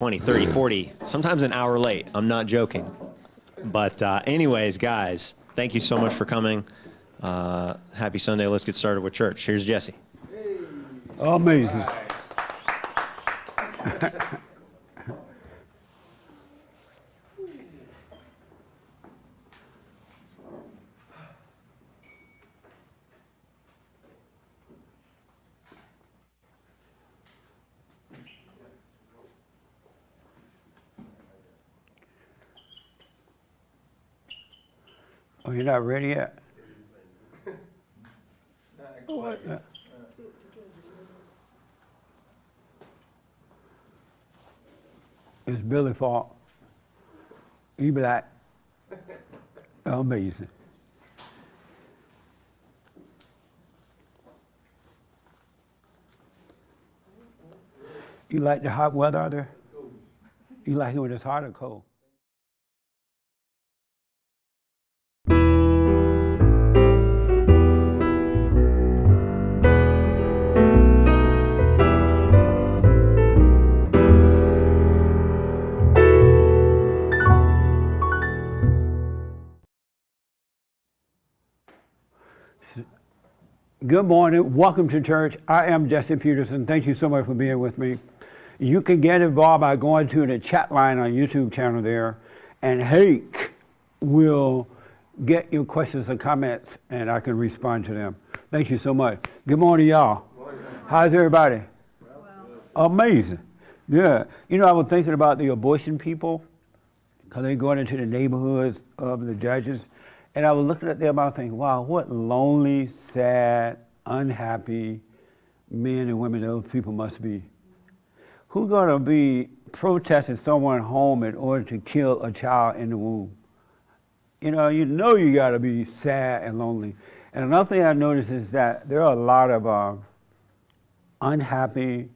20, 30, 40, sometimes an hour late. I'm not joking. But anyways, guys, thank you so much for coming. Happy Sunday. Let's get started with church. Here's Jesse. Amazing. Oh, you're not ready yet? What? It's Billy's fault. He black. Amazing. You like the hot weather out there? You like it when it's hot or cold? Good morning. Welcome to church. I am Jesse Peterson. Thank you so much for being with me. You can get involved by going to the chat line on YouTube channel there, and Hake will get your questions and comments, and I can respond to them. Thank you so much. Good morning, y'all. How's everybody? Well. Amazing. Yeah. You know, I was thinking about the abortion people, because they're going into the neighborhoods of the judges. And I was looking at them, I was thinking, wow, what lonely, sad, unhappy men and women those people must be. Who's going to be protesting someone home in order to kill a child in the womb? You know you got to be sad and lonely. And another thing I noticed is that there are a lot of unhappy,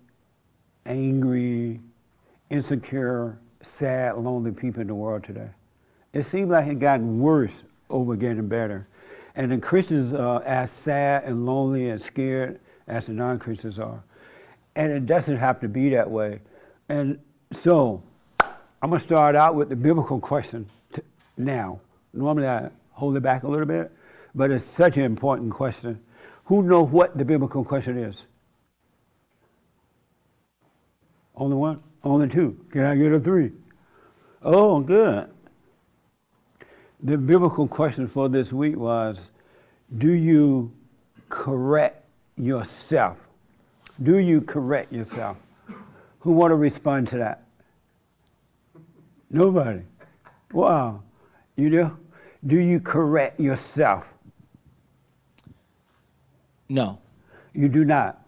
angry, insecure, sad, lonely people in the world today. It seems like it's gotten worse over getting better. And the Christians are as sad and lonely and scared as the non-Christians are. And it doesn't have to be that way. And so I'm going to start out with the biblical question now. Normally I hold it back a little bit, but it's such an important question. Who knows what the biblical question is? Only one? Only two. Can I get a three? Oh, good. The biblical question for this week was, do you correct yourself? Do you correct yourself? Who want to respond to that? Nobody. Wow. You do? Do you correct yourself? No. You do not?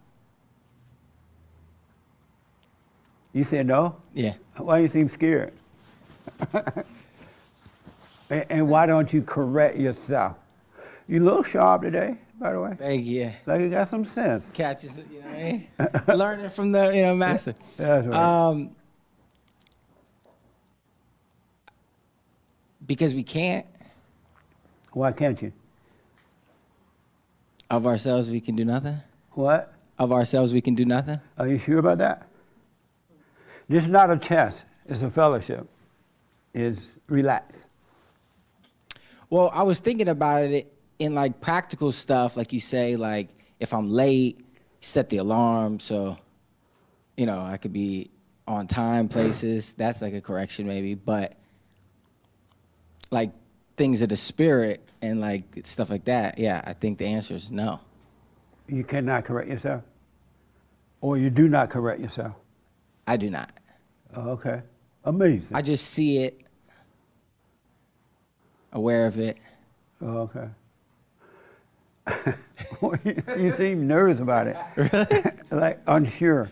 You said no? Yeah. Why you seem scared? And why don't you correct yourself? You look sharp today, by the way. Thank you. Like you got some sense. Catches, you know what I mean? Learning from the, master. That's right. Because we can't. Why can't you? Of ourselves, we can do nothing. What? Of ourselves, we can do nothing. Are you sure about that? This is not a test. It's a fellowship. It's relax. Well, I was thinking about it in like practical stuff, like you say, like if I'm late, set the alarm so, I could be on time places. That's like a correction maybe, but like things of the spirit and like stuff like that, yeah, I think the answer is no. You cannot correct yourself? Or you do not correct yourself? I do not. Oh, okay. Amazing. I just see it, aware of it. Oh, okay. You seem nervous about it. Really? Like unsure.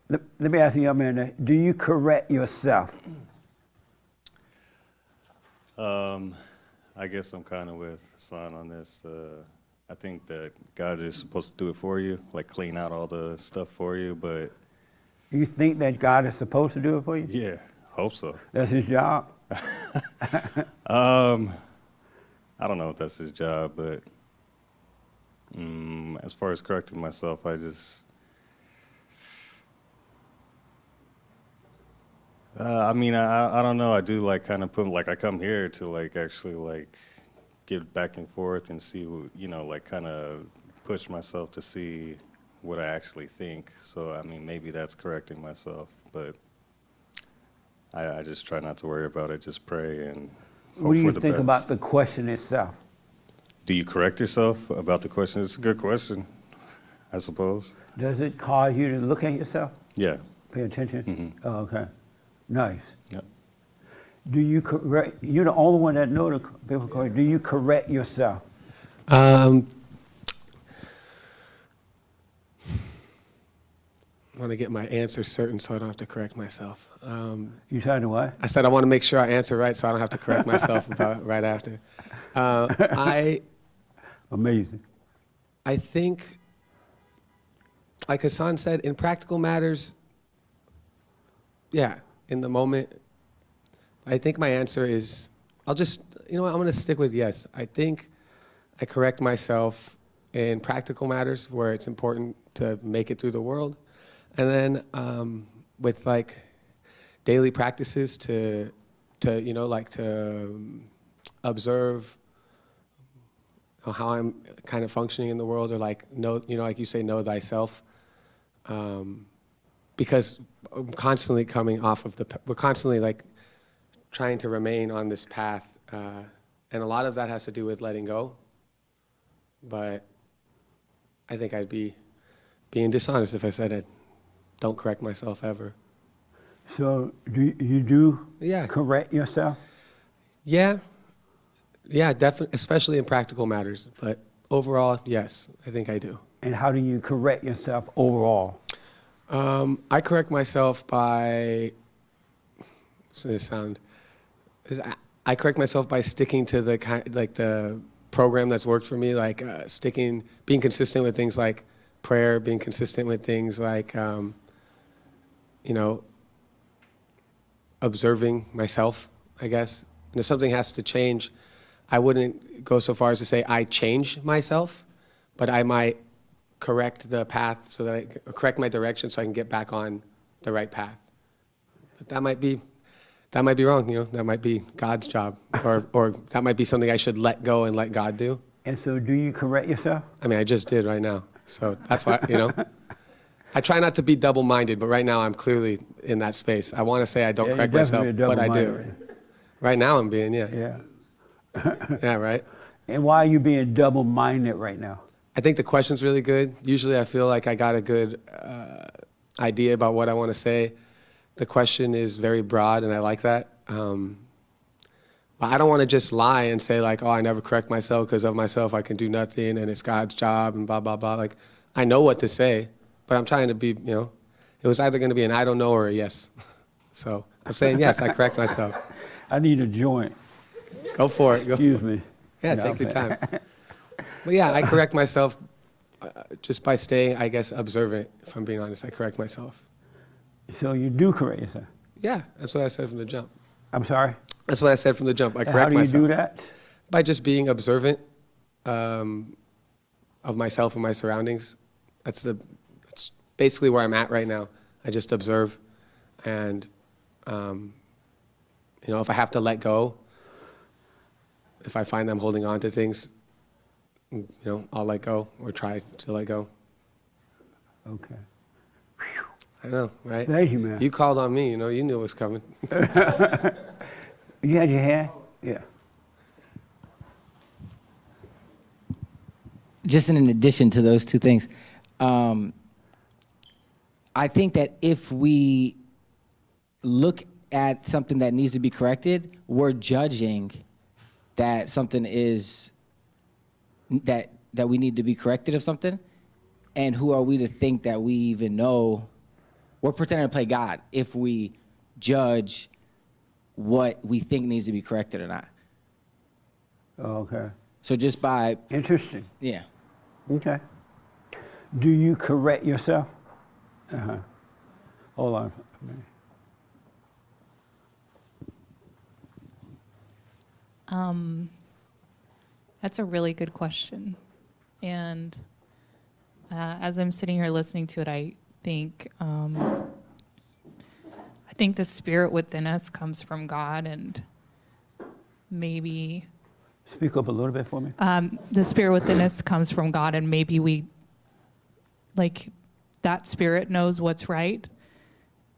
Let me ask you, young man, do you correct yourself? I guess I'm kind of with Hassan on this. I think that God is supposed to do it for you, like clean out all the stuff for you, but... You think that God is supposed to do it for you? Yeah, hope so. That's his job? I don't know if that's his job, but as far as correcting myself, I mean, I don't know. I do like kind of put like I come here to like actually like get back and forth and see who, you know, like kind of push myself to see what I actually think. So I mean, maybe that's correcting myself, but I just try not to worry about it. Just pray and hope What do for you the think best. about the question itself? Do you correct yourself about the question? It's a good question, I suppose. Does it cause you to look at yourself? Yeah. Pay attention? Mm-hmm. Oh, okay. Nice. Yep. Do you correct, you're the only one that know the biblical question. Do you correct yourself? I want to get my answer certain so I don't have to correct myself. You trying to what? I said I want to make sure I answer right so I don't have to correct myself about right after. Amazing. I think, like Hassan said, in practical matters, yeah, in the moment, I think my answer is, I'll just, you know what, I'm going to stick with yes. I think I correct myself in practical matters where it's important to make it through the world. And then with like daily practices to you know, like to observe how I'm kind of functioning in the world, or like know, you know, like you say, know thyself. Because I'm constantly coming off of we're constantly like trying to remain on this path. And a lot of that has to do with letting go. But I think I'd be being dishonest if I said I don't correct myself ever. So do you do Yeah. correct yourself? Yeah, definitely, especially in practical matters. But overall, yes, I think I do. And how do you correct yourself overall? I correct myself by, I correct myself by sticking to the kind, like the program that's worked for me, like being consistent with things like prayer, being consistent with things like, you know, observing myself, I guess. And if something has to change, I wouldn't go so far as to say I change myself, but I might correct the path so that correct my direction so I can get back on the right path. But that might be wrong, you know, that might be God's job, or that might be something I should let go and let God do. And so do you correct yourself? I mean, I just did right now. So that's why, you know, I try not to be double-minded, but right now I'm clearly in that space. I want to say I don't Yeah, correct you're myself, definitely but I do. double-minded. Right now I'm being, yeah. Yeah. Yeah, right? And why are you being double-minded right now? I think the question's really good. Usually I feel like I got a good idea about what I want to say. The question is very broad, and I like that. But I don't want to just lie and say like, oh, I never correct myself because of myself. I can do nothing, and it's God's job, and blah, blah, blah. Like, I know what to say, but I'm trying to be, you know, it was either going to be an I don't know or a yes. So I'm saying yes, I correct myself. I need a joint. Go for it. Go. Excuse me. Yeah, No, take your I'm time. But yeah, I correct myself just by staying, I guess, observant, if I'm being honest. I correct myself. So you do correct yourself? Yeah, that's what I said from the jump. I'm sorry? That's what I said from the jump. I And correct how do you myself. do that? By just being observant of myself and my surroundings. That's basically where I'm at right now. I just observe, and you know, if I have to let go, if I find I'm holding on to things, you know, I'll let go or try to let go. Okay. I know, right? Thank you, man. You called on me, you know, you knew it was coming. You had your hand? Yeah. Just in addition to those two things, I think that if we look at something that needs to be corrected, we're judging that something is that we need to be corrected of something, and who are we to think that we even know? We're pretending to play God if we judge what we think needs to be corrected or not. Okay. So just by, Interesting. yeah. Okay. Do you correct yourself? Uh-huh. Hold on a minute. That's a really good question. And as I'm sitting here listening to it, I think I think the spirit within us comes from God, and maybe Speak up a little bit for me. the spirit within us comes from God, and maybe we, like, that spirit knows what's right,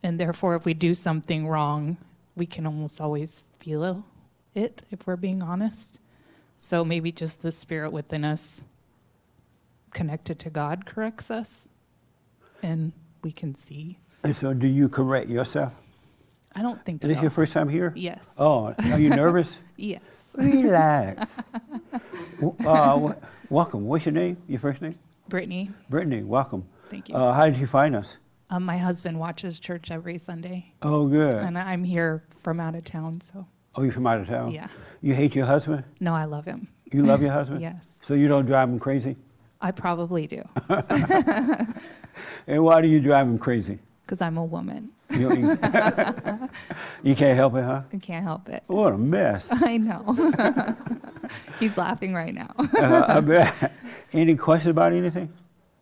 and therefore if we do something wrong, we can almost always feel it, if we're being honest. So maybe just the spirit within us connected to God corrects us, and we can see. And so do you correct yourself? I don't think Is so. this your first time here? Yes. Oh, are you nervous? Yes. Relax. Welcome. What's your name? Your first name? Brittany, Brittany, welcome. thank you. How did you find us? My husband watches church every Sunday, Oh, good. and I'm here from out of town, so Oh, you're from out of town? yeah. You hate your husband? No, I love him. You love your husband? Yes, So you don't drive him crazy? I probably do, And why do you drive him crazy? because I'm a woman. You, you, you can't help it, huh? I can't help it. What a mess. I know. He's laughing right now. I bet. Any question about anything?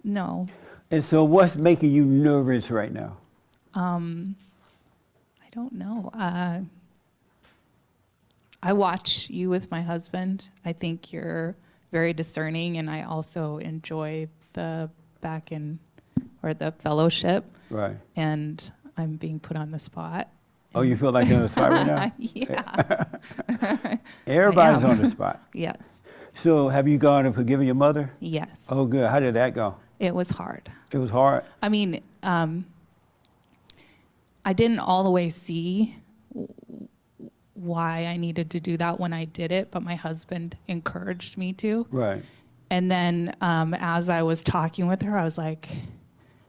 No, And so what's making you nervous right now? I don't know. I watch you with my husband. I think you're very discerning, and I also enjoy the the fellowship. Right. And I'm being put on the spot. Oh, you feel like you're on the spot right now? Yeah. Everybody's am. on the spot. Yes. So have you gone and forgiven your mother? Yes. Oh, good. How did that go? It was hard. It was hard? I mean, I didn't all the way see why I needed to do that when I did it, but my husband encouraged me to. Right. And then as I was talking with her, I was like,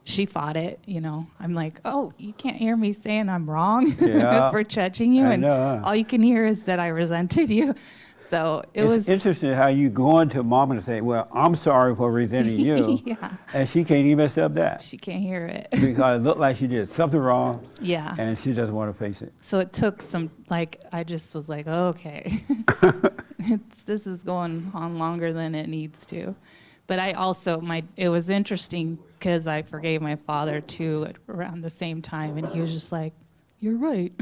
she fought it, you know. I'm like, oh, you can't hear me saying I'm wrong Yeah. for judging you. I And know, huh? all you can hear is that I resented you. So it It's was interesting how you go into mom and say, well, I'm sorry for resenting you. Yeah. And she can't even accept that She can't hear it. because it looked like she did something wrong Yeah. and she doesn't want to face it. So it took some, like, I just was like, okay, this is going on longer than it needs to. But I also, it was interesting because I forgave my father too around the same time, and he was just like, you're right.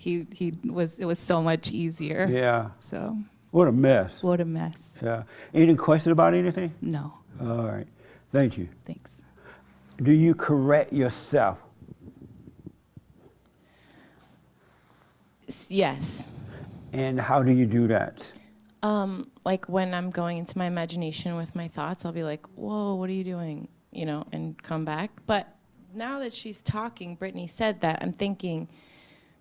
It was so much easier. Yeah. So What a mess. what a mess. Yeah. Any question about anything? No, All right. Thank you. thanks. Do you correct yourself? Yes. And how do you do that? Like when I'm going into my imagination with my thoughts, I'll be like, whoa, what are you doing? You know, and come back. But now that she's talking, Brittany said that, I'm thinking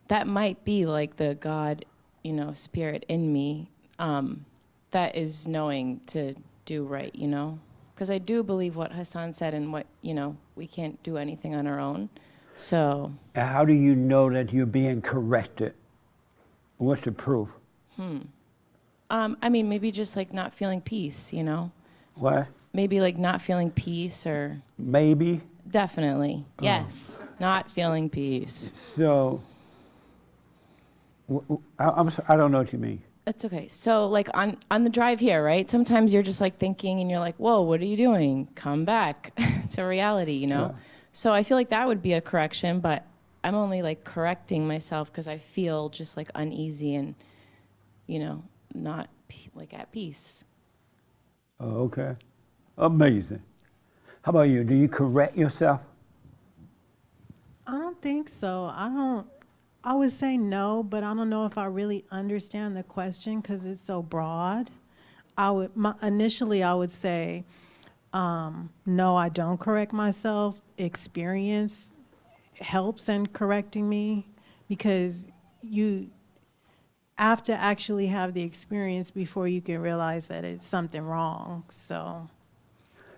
that might be like the God, you know, spirit in me that is knowing to do right, you know? Because I do believe what Hassan said and what, you know, we can't do anything on our own. So. And how do you know that you're being corrected? What's the proof? I mean, maybe just like not feeling peace, you know? What? Maybe like not feeling peace or Maybe. definitely. Yes. Not feeling peace. So, I don't know what you mean. That's okay. So like on the drive here, right? Sometimes you're just like thinking and you're like, whoa, what are you doing? Come back to reality, you know? Yeah. So I feel like that would be a correction, but I'm only like correcting myself because I feel just like uneasy and, you know, not like at peace. Oh, okay. Amazing. How about you? Do you correct yourself? I don't think so. I would say no, but I don't know if I really understand the question because it's so broad. Initially I would say, no, I don't correct myself. Experience helps in correcting me because you have to actually have the experience before you can realize that it's something wrong. So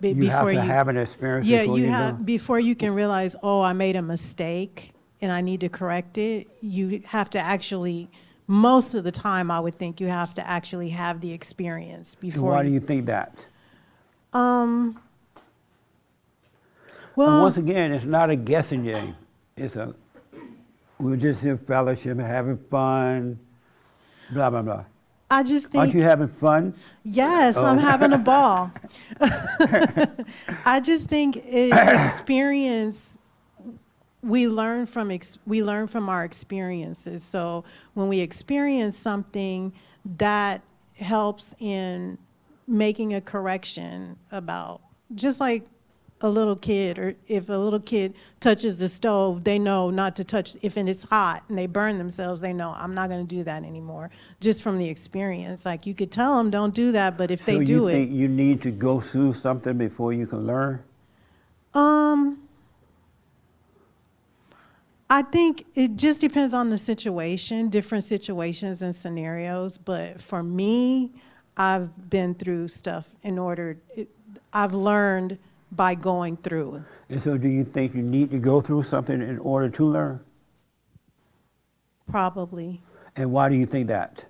You have to have an experience yeah, before you you have know? before you can realize, oh, I made a mistake and I need to correct it. You have to actually, most of the time, I would think you have to actually have the experience And before. why do you think that? Well, And once again, it's not a guessing game. We're just in fellowship, having fun, blah, blah, blah. I just think. Aren't you having fun? Yes, I'm having a ball. I just think experience we learn from our experiences. So when we experience something, that helps in making a correction about, just like a little kid, or if a little kid touches the stove, they know not to touch, if it's hot and they burn themselves, they know, I'm not going to do that anymore, just from the experience. Like, you could tell them, don't do that, but if they do you it. think you need to go through something before you can learn? I think it just depends on the situation, different situations and scenarios. But for me, I've been through stuff I've learned by going through. And so do you think you need to go through something in order to learn? Probably. And why do you think that?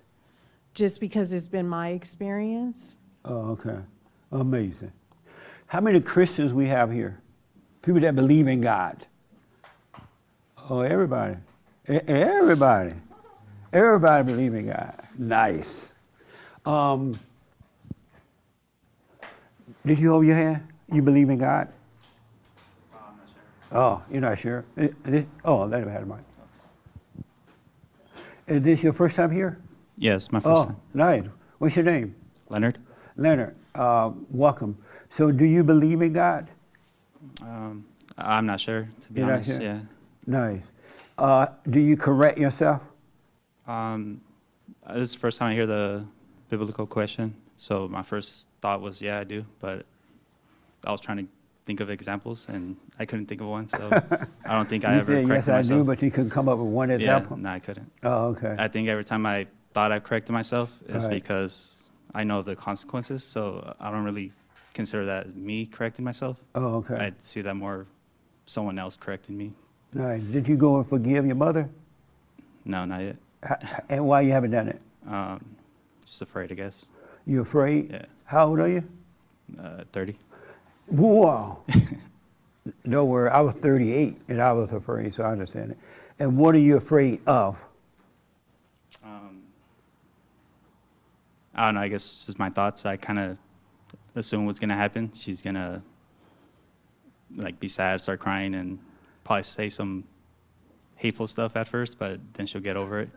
Just because it's been my experience. Oh, okay. Amazing. How many Christians we have here? People that believe in God. Oh, everybody. Everybody. Everybody believe in God. Nice. Did you hold your hand? You believe in God? I'm not sure. Oh, you're not sure? Oh, that had a mic. Is this your first time here? Yes, my first Oh, time. nice. What's your name? Leonard? Leonard. Welcome. So do you believe in God? I'm not sure, to be You're not honest. sure? Yeah. Nice. Do you correct yourself? This is the first time I hear the biblical question, so my first thought was, yeah, I do, but I was trying to think of examples, and I couldn't think of one, so I don't think I You ever said, corrected yes, I myself. do, but you couldn't come up with one Yeah, example? no, I couldn't. Oh, okay. I think every time I thought I corrected myself is Right. because I know the consequences, so I don't really consider that me correcting myself. Oh, okay. I see that more someone else correcting me. Nice. Did you go and forgive your mother? No, not yet. And why you haven't done it? Just afraid, I guess. You afraid? Yeah. How old are you? 30. Whoa. Don't worry, I was 38 and I was afraid, so I understand it. And what are you afraid of? I don't know, I guess it's just my thoughts. I kind of assume what's going to happen. She's going to like be sad, start crying, and probably say some hateful stuff at first, but then she'll get over it.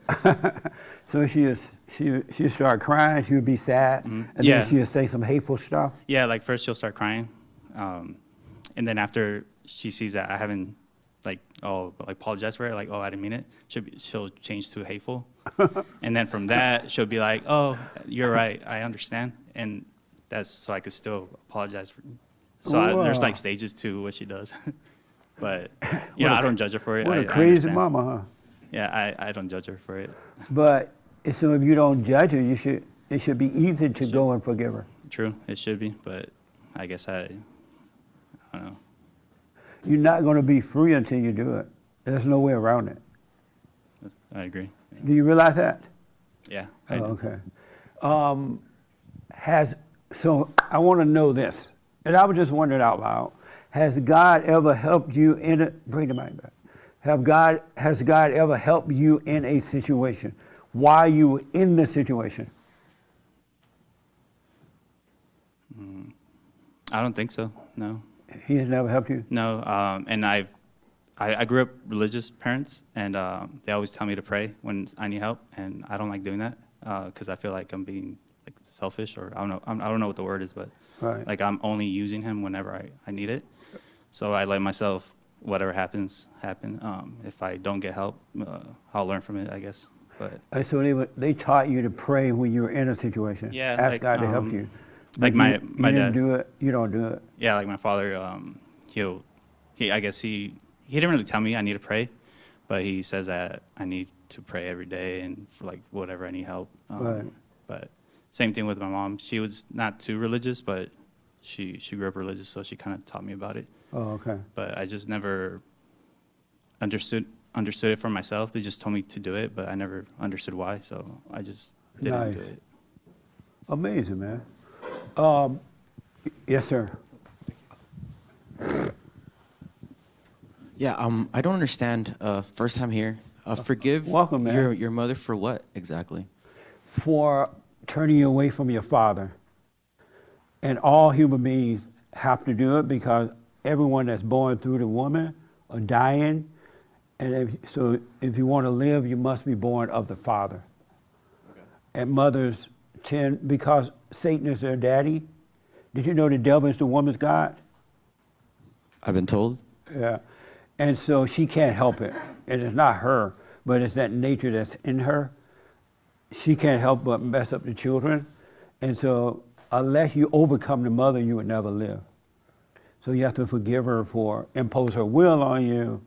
So she'll start crying, she'll be sad, and Yeah. then she'll say some hateful stuff? Yeah, like first she'll start crying. And then after she sees that I haven't apologized for it, like, oh, I didn't mean it, she'll change to hateful. And then from that, she'll be like, oh, you're right, I understand. And that's so I could still apologize for. So there's Wow. like stages to what she does. But, I don't judge her for it. What I a crazy understand. mama, huh? Yeah, I don't judge her for it. But so if you don't judge her, it should be easy to go and forgive her. True, it should be, but I guess I don't know. You're not going to be free until you do it. There's no way around it. I agree. Do you realize that? Yeah, I do. Okay. So I want to know this, and I was just wondering out loud: has God ever helped you in a? Bring the mic back. Has God ever helped you in a situation while you were in the situation? I don't think so. No. He has never helped you. No, and I grew up religious parents, and they always tell me to pray when I need help, and I don't like doing that because I feel like I'm being like selfish, or I don't know what the word is, but Right. like I'm only using him whenever I need it. So I let myself, whatever happens, happen. If I don't get help, I'll learn from it, I guess. But So they taught you to pray when you were in a situation. Yeah, Ask like, God to help you. like But my you dad. didn't do it. You don't do it. Yeah, like my father, I guess he didn't really tell me I need to pray, but he says that I need to pray every day and for like whatever I need help. Right. But same thing with my mom. She was not too religious, but she grew up religious, so she kind of taught me about it. Oh, okay. But I just never understood it for myself. They just told me to do it, but I never understood why, so I just didn't Nice. do it. Amazing, man. Yes, sir. Yeah, I don't understand. First time here. Forgive Welcome, man. your mother for what exactly? For turning you away from your father. And all human beings have to do it because everyone that's born through the woman or dying And if you want to live, you must be born of the Father. And mothers tend, because Satan is their daddy, did you know the devil is the woman's God? I've been told. Yeah. And so she can't help it. And it's not her, but it's that nature that's in her. She can't help but mess up the children. And so unless you overcome the mother, you would never live. So you have to forgive her for impose her will on you,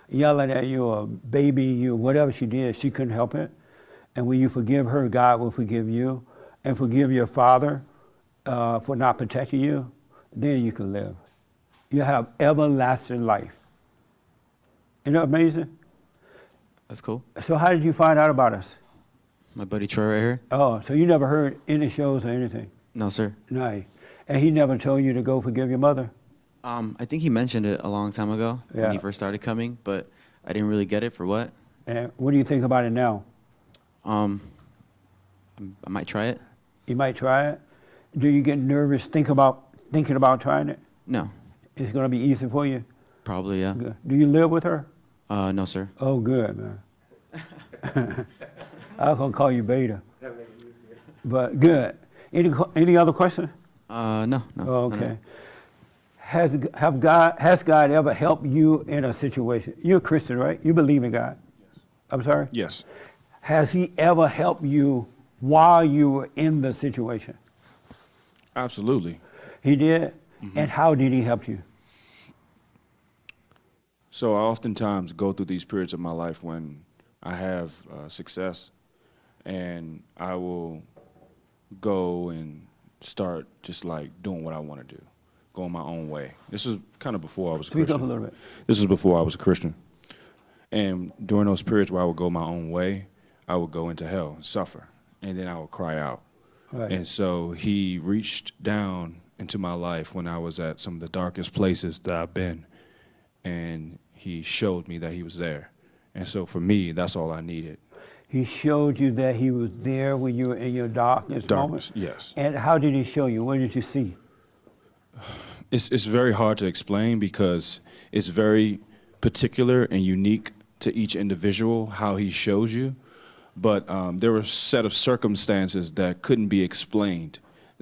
yelling at you or babying you, whatever she did, she couldn't help it. And when you forgive her, God will forgive you. And forgive your father for not protecting you, then you can live. You have everlasting life. Isn't that amazing? That's cool. So how did you find out about us? My buddy Troy right here. Oh, so you never heard any shows or anything? No, sir. Nice. And he never told you to go forgive your mother? I think he mentioned it a long time ago Yeah. when he first started coming, but I didn't really get it for what. And what do you think about it now? I might try it. You might try it? Do you get nervous thinking about trying it? No, It's going to be easy for you? probably, yeah. Good. Do you live with her? No, sir. Oh, good, man. I was going to call you Beta. But good. Any other questions? No. Oh, no, okay. no. Has God ever helped you in a situation? You're a Christian, right? You believe in God? Yes. I'm sorry? Yes. Has he ever helped you while you were in the situation? Absolutely. He did? And how did he help you? So I oftentimes go through these periods of my life when I have success, and I will go and start just like doing what I want to do, going my own way. This is kind of before I was a Speak Christian. up a little bit. This is before I was a Christian. And during those periods where I would go my own way, I would go into hell and suffer, and then I would cry out. Right. And so he reached down into my life when I was at some of the darkest places that I've been, and he showed me that he was there. And so for me, that's all I needed. He showed you that he was there when you were in your darkest Darkness, moment? yes. And how did he show you? What did you see? It's very hard to explain because it's very particular and unique to each individual how he shows you. But there were a set of circumstances that couldn't be explained,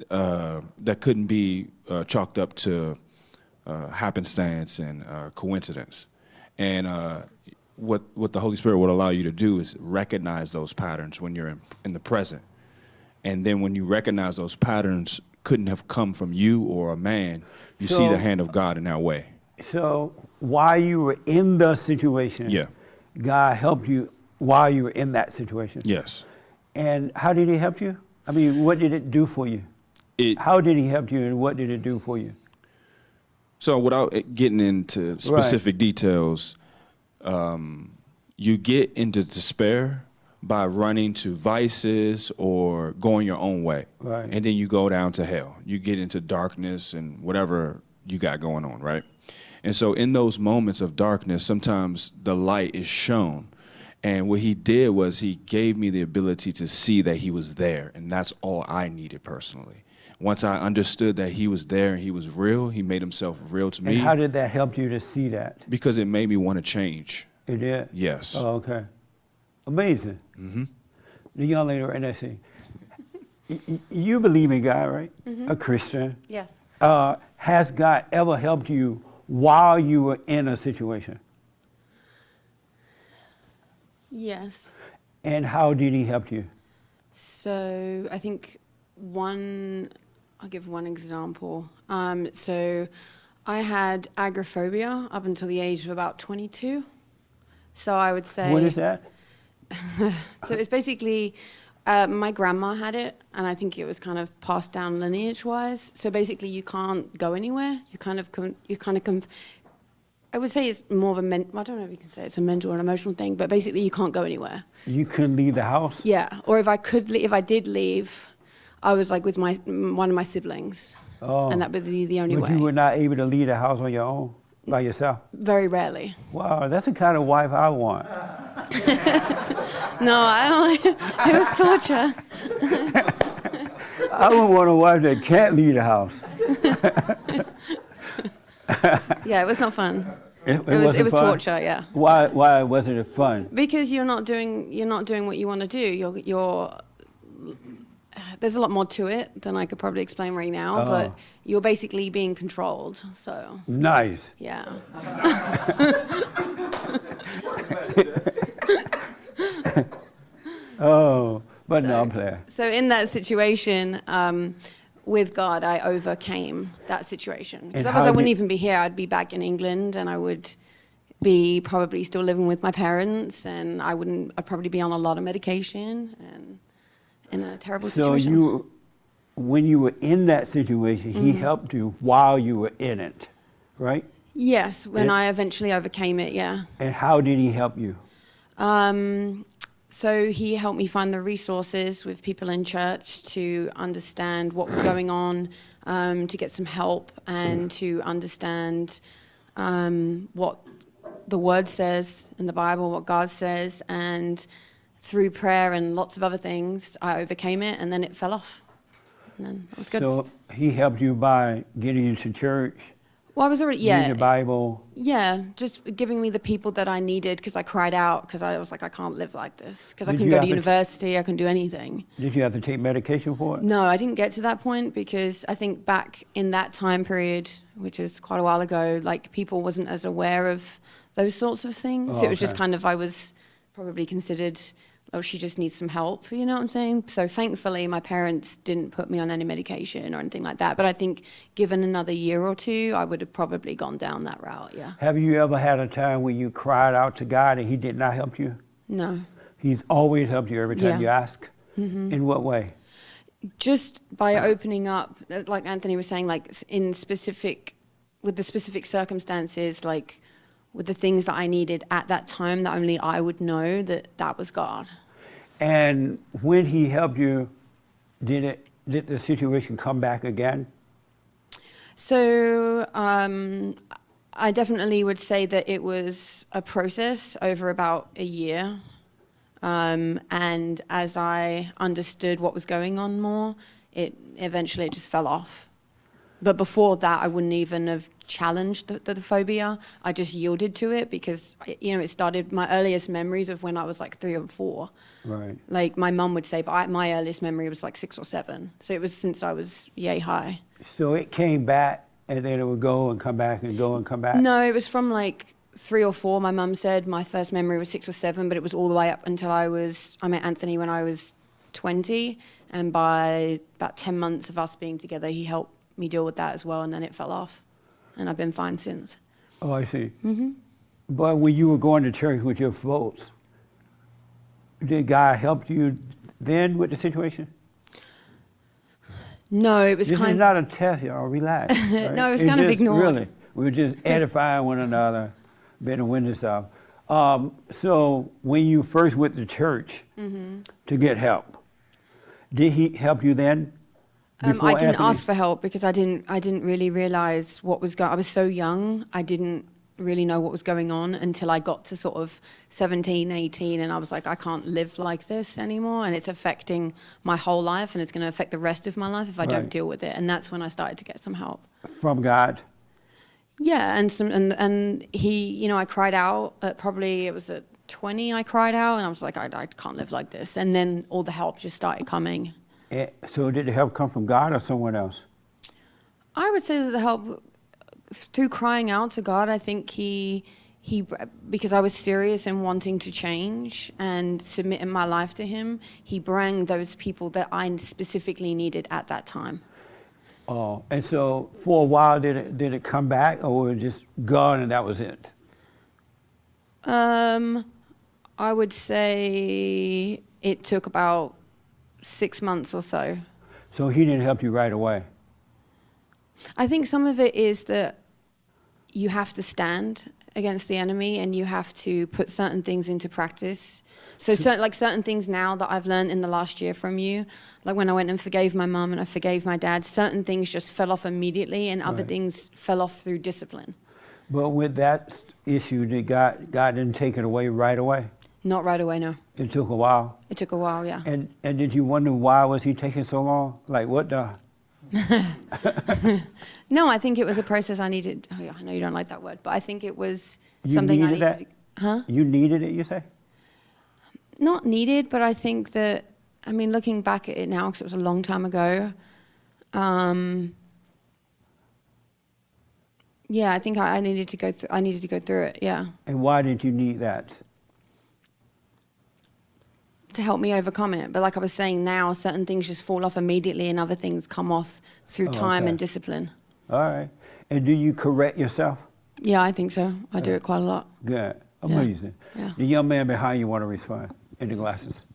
that couldn't be chalked up to happenstance and coincidence. And what the Holy Spirit would allow you to do is recognize those patterns when you're in the present. And then when you recognize those patterns couldn't have come from you or a man, you see the hand of God in that way. So while you were in the situation, Yeah. God helped you while you were in that situation? Yes. And how did he help you? I mean, what did it do for you? How did he help you and what did it do for you? So without getting into specific details, you get into despair by running to vices or going your own way. Right. And then you go down to hell. You get into darkness and whatever you got going on, right? And so in those moments of darkness, sometimes the light is shown. And what he did was he gave me the ability to see that he was there. And that's all I needed personally. Once I understood that he was there and he was real, he made himself real to me. And how did that help you to see that? Because it made me want to change. It did? Yes. Oh, okay. Amazing. Mm-hmm. The young lady right next to you. You believe in God, right? Mm-hmm. A Christian. Yes. Has God ever helped you while you were in a situation? Yes. And how did he help you? So I think I'll give one example. So I had agoraphobia up until the age of about 22. So I would say. What is that? So it's basically, my grandma had it, and I think it was kind of passed down lineage-wise. So basically, you can't go anywhere. I would say it's more of a I don't know if you can say it's a mental or an emotional thing, but basically, you can't go anywhere. You couldn't leave the house? Yeah, or if I did leave, I was like with one of my siblings, and that would be the only way. But you were not able to leave the house on your own, by yourself? Very rarely. Wow, that's the kind of wife I want. No, I don't. It was torture. I would want a wife that can't leave the house. Yeah, it was not fun. It was fun? torture, yeah. Why wasn't it fun? Because you're not doing what you want to do. There's a lot more to it than I could probably explain right now, but you're basically being controlled. So Nice. yeah. Oh, but no, I'm playing. So in that situation, with God, I overcame that situation. Because And otherwise, how I wouldn't did- even be here. I'd be back in England, and I would be probably still living with my parents, and I'd probably be on a lot of medication and in a terrible So situation. when you were in that situation, he helped you while you were in it, right? Yes, when And- I eventually overcame it, yeah. And how did he help you? So he helped me find the resources with people in church to understand what was going on, to get some help, and to understand what the Word says in the Bible, what God says, and through prayer and lots of other things, I overcame it, and then it fell off. And then it was good. So he helped you by getting you to church, Well, I was already, reading the Bible. Yeah, just giving me the people that I needed because I cried out because I was like, I can't live like this because I Did couldn't you go to have to- university, I couldn't do anything. Did you have to take medication for it? No, I didn't get to that point because I think back in that time period, which is quite a while ago, like people wasn't as aware of those sorts of things. Oh, It was just okay. kind of, I was probably considered, oh, she just needs some help, you know what I'm saying? So thankfully, my parents didn't put me on any medication or anything like that. But I think given another year or two, I would have probably gone down that route, yeah. Have you ever had a time when you cried out to God and he did not help you? No. He's always helped you every time Yeah. you ask? In what way? Just by opening up, like Anthony was saying, like with the specific circumstances, like with the things that I needed at that time, that only I would know that was God. And when he helped you, did the situation come back again? So I definitely would say that it was a process over about a year. And as I understood what was going on more, it eventually just fell off. But before that, I wouldn't even have challenged the phobia. I just yielded to it because, you know, it started my earliest memories of when I was like 3 or 4. Right. Like my mum would say, but my earliest memory was like 6 or 7. So it was since I was yay high. So it came back and then it would go and come back and go and come back? No, it was from like 3 or 4. My mum said my first memory was 6 or 7, but it was all the way up until I met Anthony when I was 20. And by about 10 months of us being together, he helped me deal with that as well. And then it fell off. And I've been fine since. Oh, I see. But when you were going to church with your folks, did God help you then with the situation? No, it was This is kind not a test, y'all. Relax. right? No, it was It's kind of just ignored. Really, we were just edifying one another, being a witness of. So when you first went to church to get help, did he help you then? I Before didn't Anthony? ask for help because I didn't really realize what was going. I was so young. I didn't really know what was going on until I got to sort of 17, 18, and I was like, I can't live like this anymore, and it's affecting my whole life, and it's going to affect the rest of my life if I don't Right. deal with it. And that's when I started to get some help. From God. Yeah, and he, you know, I cried out at probably, it was at 20 I cried out, and I was like, I can't live like this. And then all the help just started coming. So did the help come from God or someone else? I would say that the help through crying out to God, I think he because I was serious in wanting to change and submitting my life to him, he brought those people that I specifically needed at that time. Oh, and so for a while, did it come back, or was it just gone and that was it? I would say it took about 6 months or so. So he didn't help you right away. I think some of it is that you have to stand against the enemy and you have to put certain things into practice. So certain things now that I've learned in the last year from you, like when I went and forgave my mum and I forgave my dad, certain things just fell off immediately and other Right. things fell off through discipline. But with that issue, did God didn't take it away right away? Not right away, no. It took a while. It took a while, yeah. And did you wonder why was he taking so long? Like No, I think it was a process I needed. Oh, yeah, I know you don't like that word, but I think it was You something I needed needed. that? Huh? You needed it, you say? Not needed, but I think that, I mean, looking back at it now, because it was a long time ago, yeah, I think I needed to go. I needed to go through it. Yeah, And why did you need that? to help me overcome it. But like I was saying, now certain things just fall off immediately, and other things come off through Oh, time okay. and discipline. All right. And do you correct yourself? Yeah, I think so. I do it quite a lot. Good. Amazing. Yeah. The young man behind you want to respond in the glasses.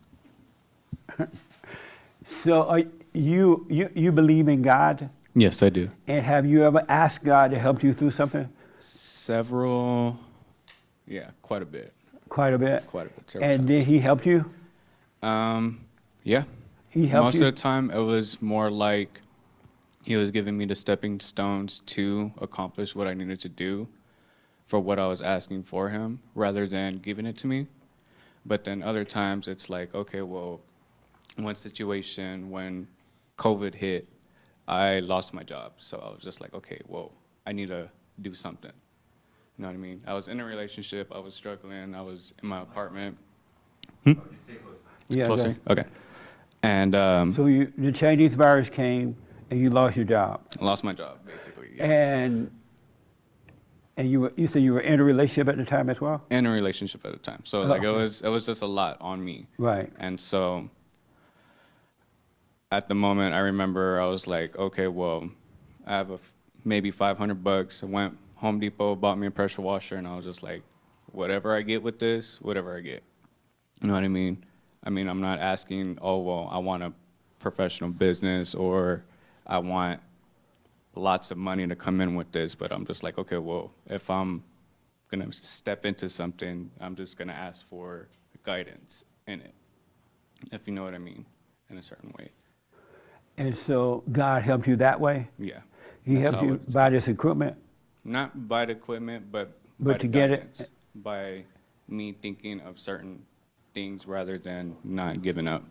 So you believe in God? Yes, I do. And have you ever asked God to help you through something? Several, yeah, quite a bit. Quite a bit? Quite a bit, several And times. did he help you? Yeah. He helped Most you? of the time, it was more like he was giving me the stepping stones to accomplish what I needed to do for what I was asking for him, rather than giving it to me. But then other times, it's like, okay, well, one situation when COVID hit, I lost my job. So I was just like, okay, well, I need to do something. You know what I mean? I was in a relationship, I was struggling, I was in my apartment. Yeah. Closer? good. Okay. And So the Chinese virus came and you lost your job. I lost my job, basically. Yeah. And you said you were in a relationship at the time as well? In a relationship at the time. So like it was just a lot on me. Right. And so at the moment I remember I was like, okay, well, I have maybe $500. I went Home Depot, bought me a pressure washer, and I was just like, whatever I get with this, whatever I get. You know what I mean? I mean, I'm not asking, oh, well, I want a professional business or I want lots of money to come in with this, but I'm just like, okay, well, if I'm gonna step into something, I'm just gonna ask for guidance in it, if you know what I mean, in a certain way. And so God helped you that way? Yeah. He That's helped how you it's- buy this equipment? Not by the equipment, but But by to the get it- guidance, by me thinking of certain things rather than not giving up.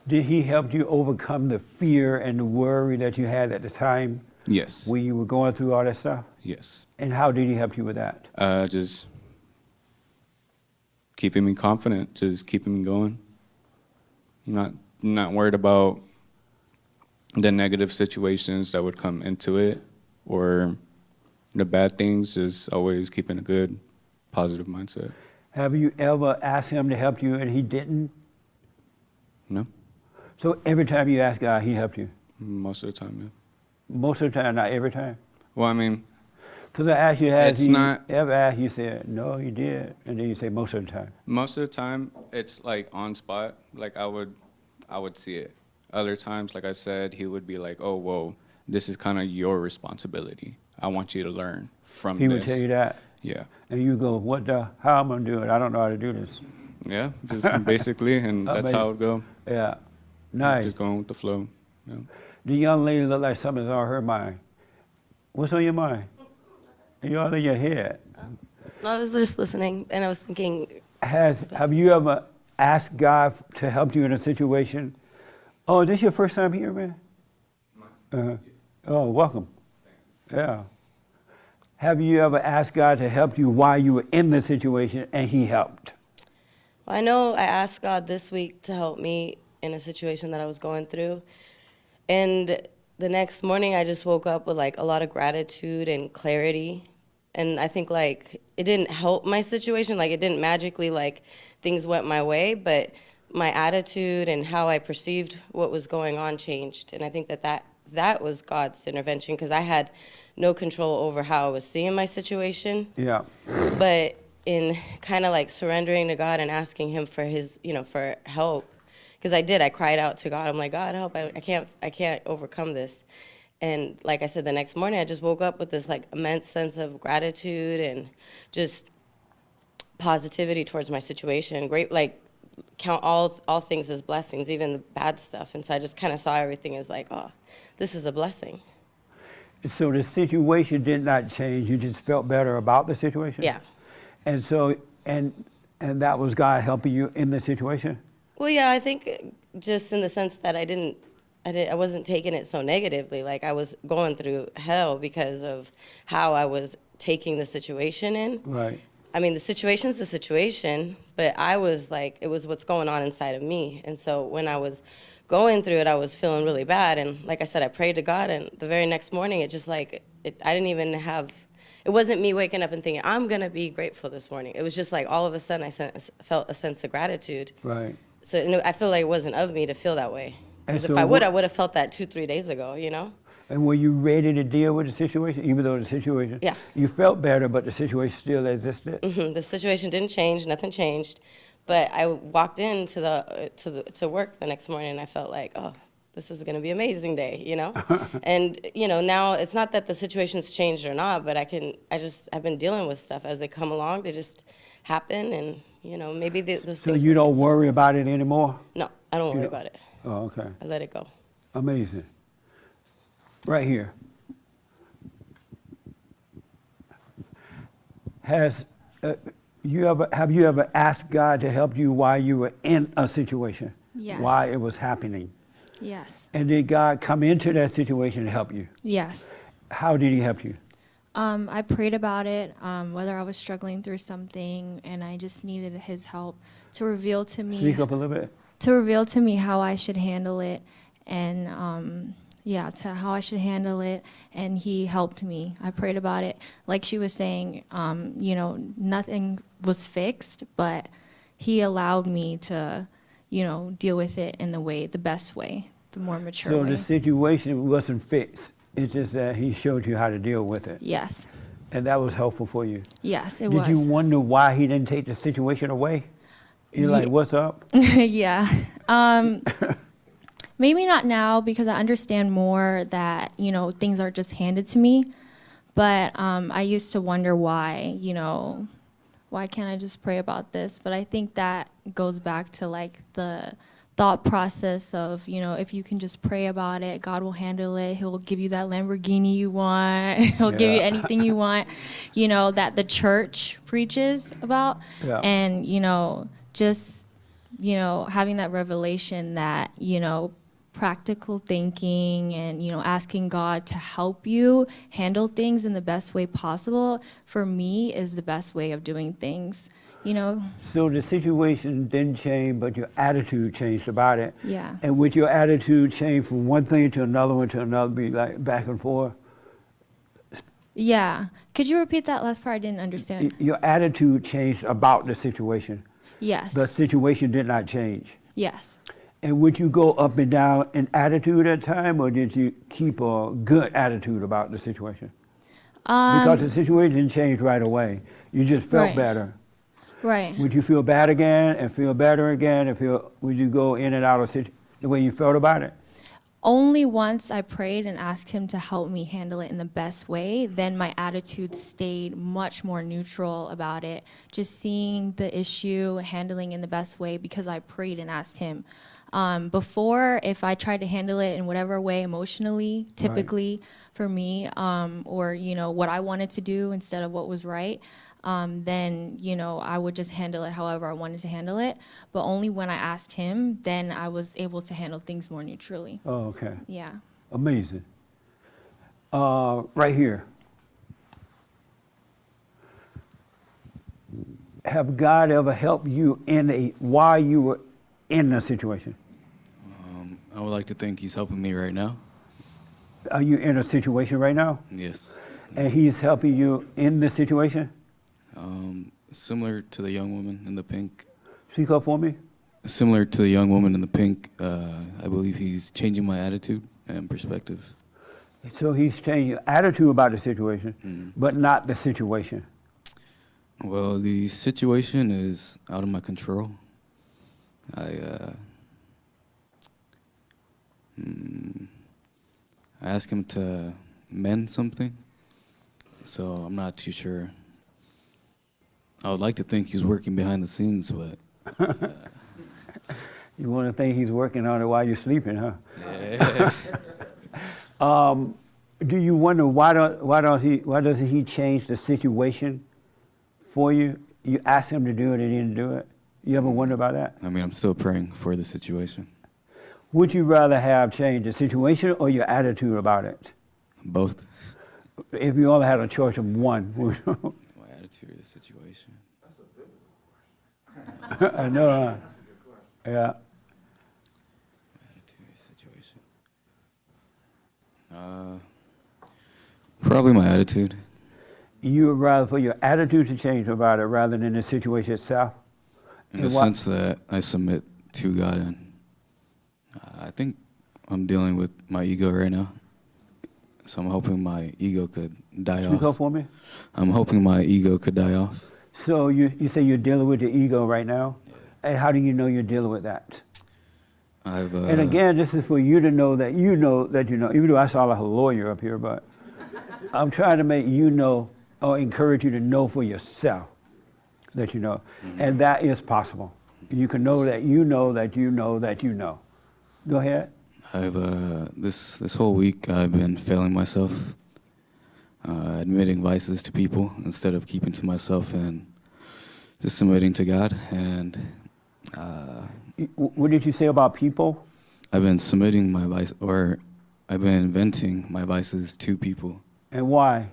Did he help you overcome the fear and the worry that you had at the time Yes. when you were going through all that stuff? Yes. And how did he help you with that? Just keeping me confident, just keeping me going. Not worried about the negative situations that would come into it or the bad things, just always keeping a good, positive mindset. Have you ever asked him to help you and he didn't? No? So every time you ask God, he helped you? Most of the time, yeah. Most of the time, not every time? Well, I mean, Because I asked you, has It's he not- ever asked you, said, no, he did. And then you say most of the time. most of the time, it's like on spot. Like I would see it. Other times, like I said, he would be like, "Oh, well, this is kind of your responsibility. I want you to learn from He this." would tell you that. Yeah, And you go, how am I going to do it? I don't know how to do this. yeah, just basically, and that's how it would go. Yeah. Nice. Just going with the flow. Yeah. The young lady looked like something's on her mind. What's on your mind? You're all in your head. I was just listening, and I was thinking, Have you ever asked God to help you in a situation? Oh, this your first time here, man? Oh, welcome. Yeah. Have you ever asked God to help you while you were in the situation and he helped? well, I know I asked God this week to help me in a situation that I was going through. And the next morning, I just woke up with like a lot of gratitude and clarity. And I think like it didn't help my situation, like it didn't magically like things went my way, but my attitude and how I perceived what was going on changed. And I think that was God's intervention, because I had no control over how I was seeing my situation. Yeah. But in kind of like surrendering to God and asking him for his, for help, because I cried out to God. I'm like, God, help, I can't overcome this. And like I said, the next morning I just woke up with this like immense sense of gratitude and just positivity towards my situation. Great, like count all things as blessings, even the bad stuff. And so I just kind of saw everything as like, oh, this is a blessing. So the situation did not change. You just felt better about the situation? Yeah. And so, and that was God helping you in the situation? Well, yeah, I think just in the sense that I didn't I wasn't taking it so negatively. Like I was going through hell because of how I was taking the situation in. Right. I mean, the situation's the situation, but I was like, it was what's going on inside of me. And so when I was going through it, I was feeling really bad. And like I said, I prayed to God, and the very next morning, it just like, I didn't even have, it wasn't me waking up and thinking, I'm going to be grateful this morning. It was just like all of a sudden felt a sense of gratitude. Right. So I feel like it wasn't of me to feel that way. Because And if so I would have felt that 2-3 days ago, you know? And were you ready to deal with the situation, even though the situation? Yeah. You felt better, but the situation still existed. The situation didn't change, nothing changed. But I walked into to work the next morning, and I felt like, oh, this is going to be an amazing day, you know? And, you know, now it's not that the situation's changed or not, but I've been dealing with stuff as they come along. They just happen, and, you know, maybe those So things. you don't worry about it anymore? No, I don't worry about it. Oh, okay. I let it go. Amazing. Right here. Have you ever asked God to help you while you were in a situation? Yes. While it was happening? Yes. And did God come into that situation to help you? Yes. How did he help you? I prayed about it, whether I was struggling through something, and I just needed his help to reveal to me. Speak up a little bit. To reveal to me how I should handle it, and to how I should handle it, and he helped me. I prayed about it. Like she was saying, you know, nothing was fixed, but he allowed me to, you know, deal with it in the best way, the more mature So way. the situation wasn't fixed. It's just that he showed you how to deal with it. Yes. And that was helpful for you. Yes, it Did was. you wonder why he didn't take the situation away? You're like, what's up? Yeah. Maybe not now, because I understand more that, you know, things aren't just handed to me. But I used to wonder why, you know, why can't I just pray about this? But I think that goes back to like the thought process of, you know, if you can just pray about it, God will handle it. He'll give you that Lamborghini you want. He'll give you anything you want, you know, that the church preaches about. Yeah. And, you know, just, you know, having that revelation that, you know, practical thinking and, you know, asking God to help you handle things in the best way possible, for me, is the best way of doing things, you know? So the situation didn't change, but your attitude changed about it. Yeah. And with your attitude change from one thing to another, be like back and forth? Yeah. Could you repeat that last part? I didn't understand. Your attitude changed about the situation. Yes. The situation did not change. Yes. And would you go up and down in attitude at time, or did you keep a good attitude about the situation? Because the situation didn't change right away. You just felt Right. better. Right. Would you feel bad again and feel better again? Would you go in and out of the way you felt about it? Only once I prayed and asked him to help me handle it in the best way, then my attitude stayed much more neutral about it. Just seeing the issue, handling in the best way, because I prayed and asked him. Before, if I tried to handle it in whatever way emotionally, typically for me, or, you know, what I wanted to do instead of what was right, then, you know, I would just handle it however I wanted to handle it. But only when I asked him, then I was able to handle things more neutrally. Oh, okay. Yeah. Amazing. Right here. Have God ever helped you while you were in a situation? I would like to think he's helping me right now. Are you in a situation right now? Yes. And he's helping you in the situation? Similar to the young woman in the pink. Speak up for me. Similar to the young woman in the pink, I believe he's changing my attitude and perspective. So he's changing your attitude about the situation, but not the situation. Well, the situation is out of my control. I asked him to mend something, so I'm not too sure. I would like to think he's working behind the scenes, but... You want to think he's working on it while you're sleeping, huh? Yeah. Do you wonder why doesn't he change the situation for you? You asked him to do it and he didn't do it. You ever wonder about that? I mean, I'm still praying for the situation. Would you rather have changed the situation or your attitude about it? Both. If you only had a choice of one, My attitude of the situation. I know, huh? Yeah. Attitude of the situation. Probably my attitude. You would rather for your attitude to change about it rather than the situation itself? In the sense that I submit to God, and I think I'm dealing with my ego right now. So I'm hoping my ego could die Speak up off. for me. I'm hoping my ego could die off. So you say you're dealing with the ego right now? And how do you know you're dealing with that? And again, this is for you to know that you know that you know, even though I sound like a lawyer up here, but I'm trying to make you know or encourage you to know for yourself that you know. And that is possible. You can know that you know that you know that you know. Go ahead. I've this whole week I've been failing myself, admitting vices to people instead of keeping to myself and just submitting to God. And what did you say about people? I've been submitting my vice, or I've been venting my vices to people. And why?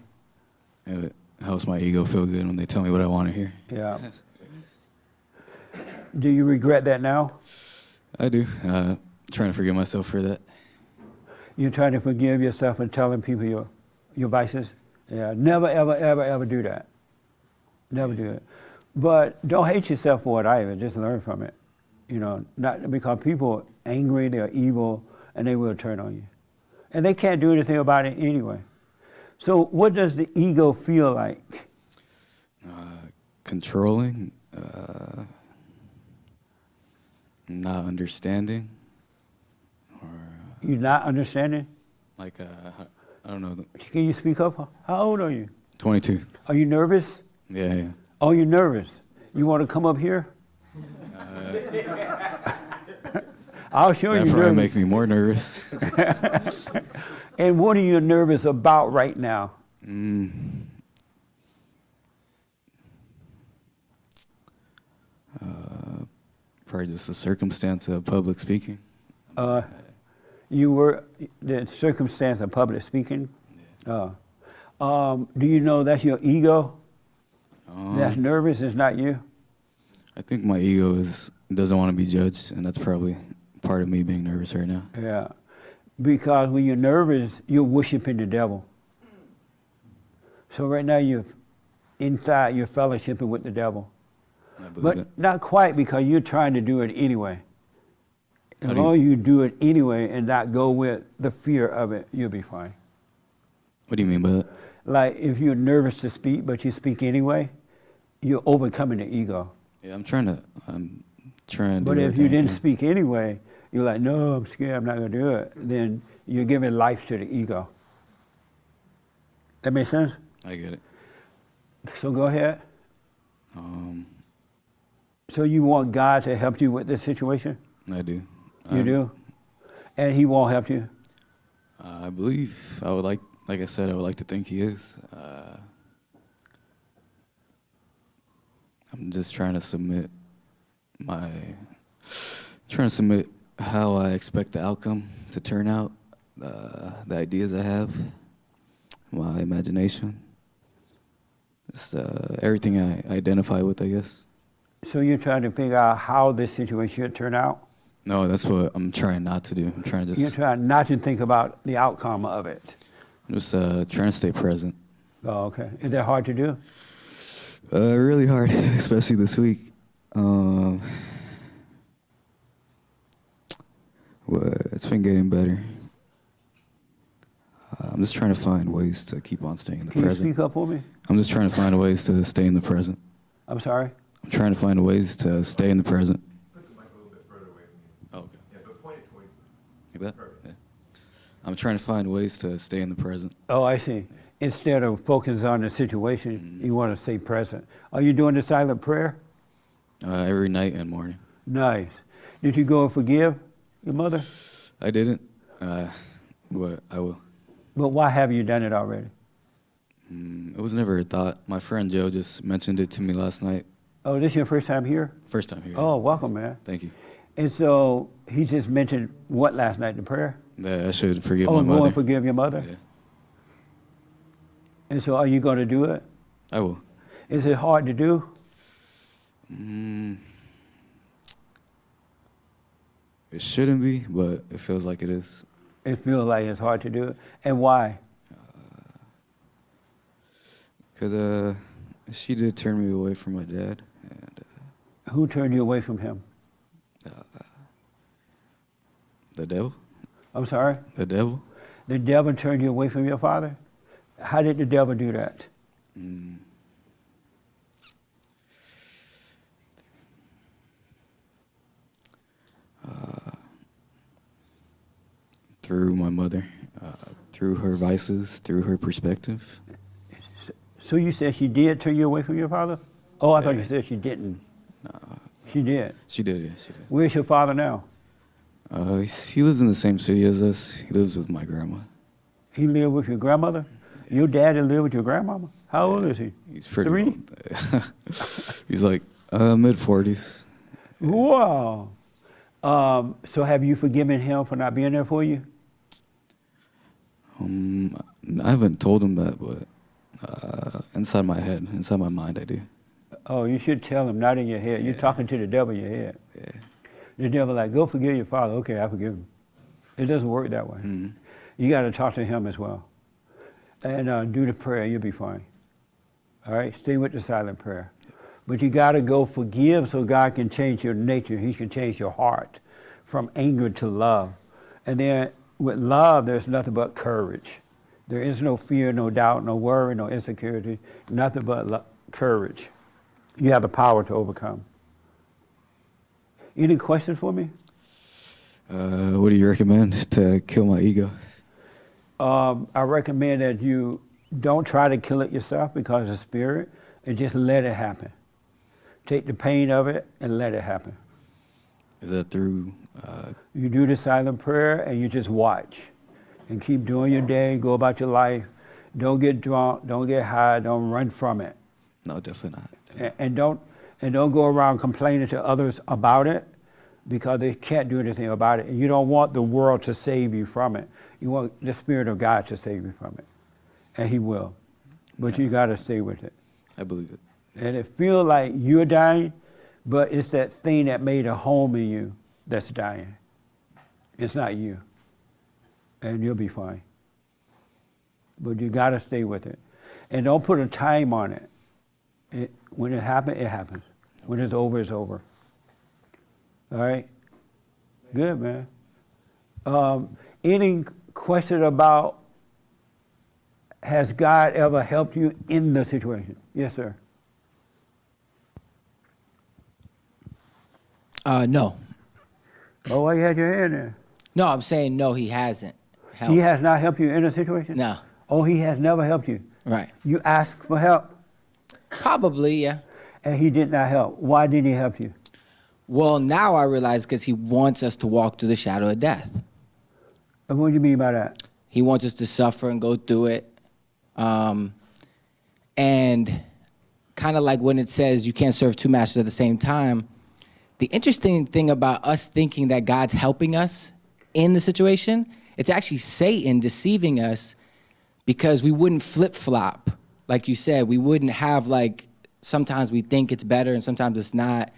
It helps my ego feel good when they tell me what I want to hear. Yeah. Do you regret that now? I do. Trying to forgive myself for that. You're trying to forgive yourself and telling people your vices? Yeah, never, ever, ever, ever do that. Never do it. But don't hate yourself for it either. Just learn from it. You know, not because people are angry, they're evil, and they will turn on you. And they can't do anything about it anyway. So what does the ego feel like? Controlling, not understanding. You're not understanding? Like, I don't know. Can you speak up? How old are you? 22. Are you nervous? Yeah. Oh, you're nervous. You want to come up here? I'll show you. That probably make me more nervous. And what are you nervous about right now? Probably just the circumstance of public speaking. You were the circumstance of public speaking. Do you know that's your ego? That's nervous. It's not you. I think my ego doesn't want to be judged, and that's probably part of me being nervous right now. Yeah, because when you're nervous, you're worshiping the devil. So right now you're inside, you're fellowshipping with the devil. But not quite, because you're trying to do it anyway. As long as you do it anyway and not go with the fear of it, you'll be fine. What do you mean by that? Like if you're nervous to speak, but you speak anyway, you're overcoming the ego. Yeah, I'm trying to do But if everything you I didn't can. speak anyway, you're like, no, I'm scared, I'm not going to do it. Then you're giving life to the ego. That makes sense? I get it. So go ahead. So you want God to help you with this situation? I do. You do? And he won't help you? I believe I would like I said, I would like to think he is. I'm just trying to submit how I expect the outcome to turn out, the ideas I have, my imagination, just everything I identify with, I guess. So you're trying to figure out how this situation should turn out? No, that's what I'm trying not to do. I'm trying to You're just, trying not to think about the outcome of it. I'm just trying to stay present. Oh, okay. Is that hard to do? Really hard, especially this week. Well, it's been getting better. I'm just trying to find ways to keep on staying in the Can present. you speak up for me? I'm just trying to find ways to stay in the present. I'm sorry? I'm trying to find ways to stay in the present. Oh, okay. Like that? Yeah. I'm trying to find ways to stay in the present. Oh, I see. Instead of focusing on the situation, you want to stay present. Are you doing the silent prayer? Every night and morning. Nice. Did you go and forgive your mother? I didn't, but I will. But why have you done it already? It was never a thought. My friend Joe just mentioned it to me last night. Oh, this your first time here? First time here. Oh, welcome, man. Thank you. And so he just mentioned what last night, the prayer? That I should forgive Oh, my go mother. and forgive your mother? Yeah. And so are you going to do it? I will. Is it hard to do? It shouldn't be, but it feels like it is. It feels like it's hard to do. And why? Because she did turn me away from my dad. And Who turned you away from him? the devil. I'm sorry? The devil. The devil turned you away from your father? How did the devil do that? Through my mother, through her vices, through her perspective. So you said she did turn you away from your father? Oh, I thought you said she didn't. She did. She did, yeah, she did. Where's your father now? He lives in the same city as us. He lives with my grandma. He lived with your grandmother? Your daddy lived with your grandmama? How old is he? He's pretty 3? old. He's like mid-40s. Wow. So have you forgiven him for not being there for you? I haven't told him that, but inside my head, inside my mind, I do. Oh, you should tell him, not in your head. You're talking to the devil in your head. Yeah. The devil like, go forgive your father. Okay, I forgive him. It doesn't work that way. You got to talk to him as well. And do the prayer, you'll be fine. All right, stay with the silent prayer. But you got to go forgive so God can change your nature. He can change your heart from anger to love. And then with love, there's nothing but courage. There is no fear, no doubt, no worry, no insecurity, nothing but courage. You have the power to overcome. Any questions for me? What do you recommend to kill my ego? I recommend that you don't try to kill it yourself because it's a spirit, and just let it happen. Take the pain of it and let it happen. Is that through? You do the silent prayer and you just watch and keep doing your day, go about your life. Don't get drunk, don't get high, don't run from it. No, definitely not. And don't go around complaining to others about it because they can't do anything about it. And you don't want the world to save you from it. You want the Spirit of God to save you from it. And He will. But you got to stay with it. I believe it. And it feels like you're dying, but it's that thing that made a home in you that's dying. It's not you. And you'll be fine. But you got to stay with it. And don't put a time on it. When it happens, it happens. When it's over, it's over. All right? Good, man. Any question about, has God ever helped you in the situation? Yes, sir. No. Oh, why you had your hand there? No, I'm saying no, he hasn't helped. He has not helped you in a situation? No. Oh, he has never helped you? Right. You asked for help? Probably, yeah. And he did not help. Why didn't he help you? Well, now I realize because he wants us to walk through the shadow of death. And what do you mean by that? He wants us to suffer and go through it. And kind of like when it says you can't serve two masters at the same time, the interesting thing about us thinking that God's helping us in the situation, it's actually Satan deceiving us because we wouldn't flip-flop. Like you said, we wouldn't have like, sometimes we think it's better and sometimes it's not.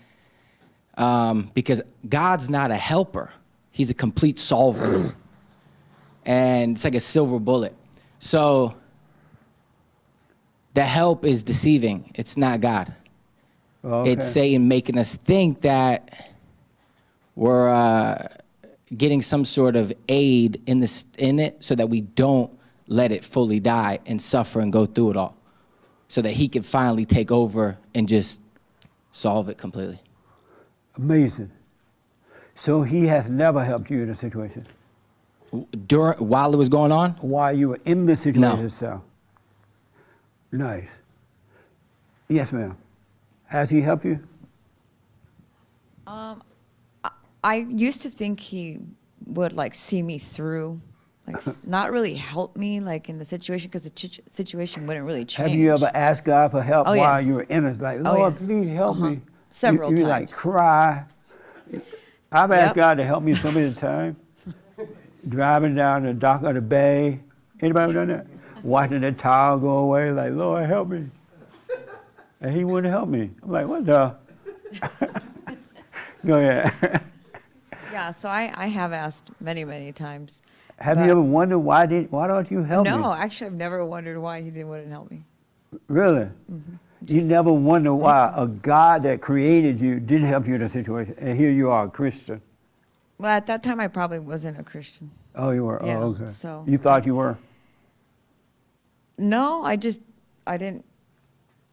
Because God's not a helper. He's a complete solver. And it's like a silver bullet. So the help is deceiving. It's not God. Okay. It's Satan making us think that we're getting some sort of aid in it so that we don't let it fully die and suffer and go through it all. So that he can finally take over and just solve it completely. Amazing. So he has never helped you in a situation? While it was going on? While you were in the situation No. itself? Nice. Yes, ma'am. Has he helped you? I used to think he would like see me through, like not really help me like in the situation because the situation wouldn't really change. Have you ever asked God for help Oh, while yes. you were in it? Like, Oh, Lord, yes. please help me. Several you times. like cry. I've asked Yep. God to help me so many times. Driving down the dock of the bay. Anybody done that? Watching the towel go away, like, Lord, help me. And he wouldn't help me. I'm like, what the? Go ahead. Yeah, so I have asked many, many times. Have but- you ever wondered why don't you help me? No, actually, I've never wondered why he wouldn't help me. Really? Mm-hmm. You never wonder why a God that created you didn't help you in a situation, and here you are, a Christian. Well, at that time, I probably wasn't a Christian. Oh, you were? Yeah, Oh, okay. so- You thought you were? No, I didn't.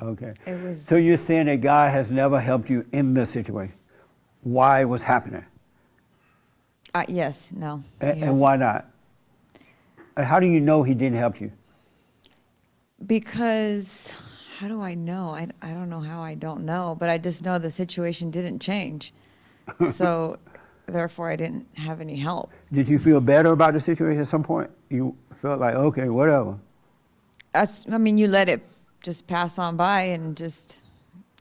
Okay. It was. So you're saying that God has never helped you in this situation? Why it was happening? Yes, no. he And hasn't. why not? And how do you know he didn't help you? Because, how do I know? I don't know how I don't know, but I just know the situation didn't change. So, therefore, I didn't have any help. Did you feel better about the situation at some point? You felt like, okay, whatever. I mean, you let it just pass on by and just,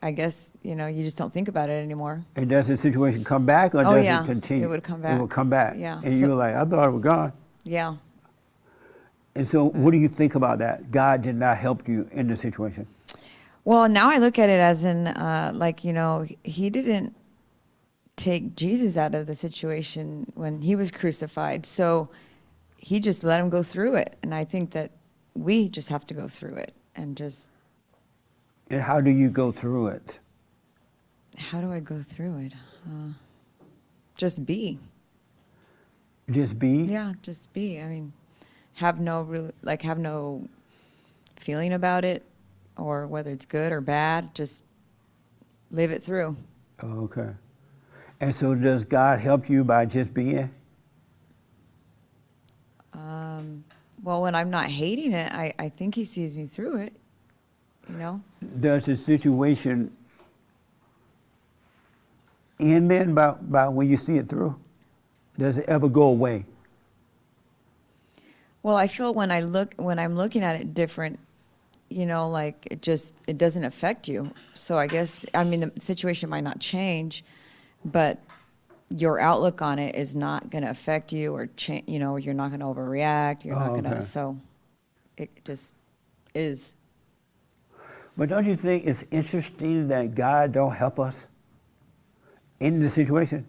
I guess, you just don't think about it anymore. And does the situation come back or Oh, does yeah, it continue? it would come back. It would come back. Yeah, And so- you were like, I thought it was gone. Yeah. And so what do you think about that? God did not help you in the situation. Well, now I look at it as in, he didn't take Jesus out of the situation when he was crucified. So he just let him go through it. And I think that we just have to go through it and just, And how do you go through it? how do I go through it? Just be. Just be? Yeah, just be. I mean, have no feeling about it, or whether it's good or bad, just live it through. Oh, okay. And so does God help you by just being? Well, when I'm not hating it, I think he sees me through it, Does the situation end then by when you see it through? Does it ever go away? Well, I feel when I'm looking at it different, like it doesn't affect you. So I guess, the situation might not change, but your outlook on it is not going to affect you or change, you're not going to overreact. You're not going to, okay. so it just is. But don't you think it's interesting that God don't help us in the situation?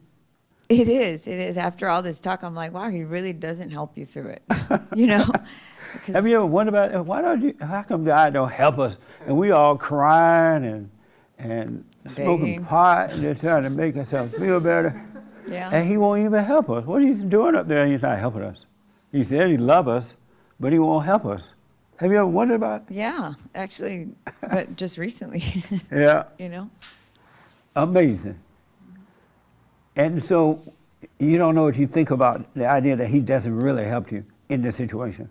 It is. After all this talk, I'm like, wow, he really doesn't help you through it. Because Have you ever wondered about how come God don't help us? And we all crying and smoking Begging. pot and they're trying to make ourselves feel better. Yeah. And he won't even help us. What are you doing up there? He's not helping us. He said he loves us, but he won't help us. Have you ever wondered about it? Yeah, actually, but just recently. Yeah. Amazing. And so you don't know what you think about the idea that he doesn't really help you in this situation.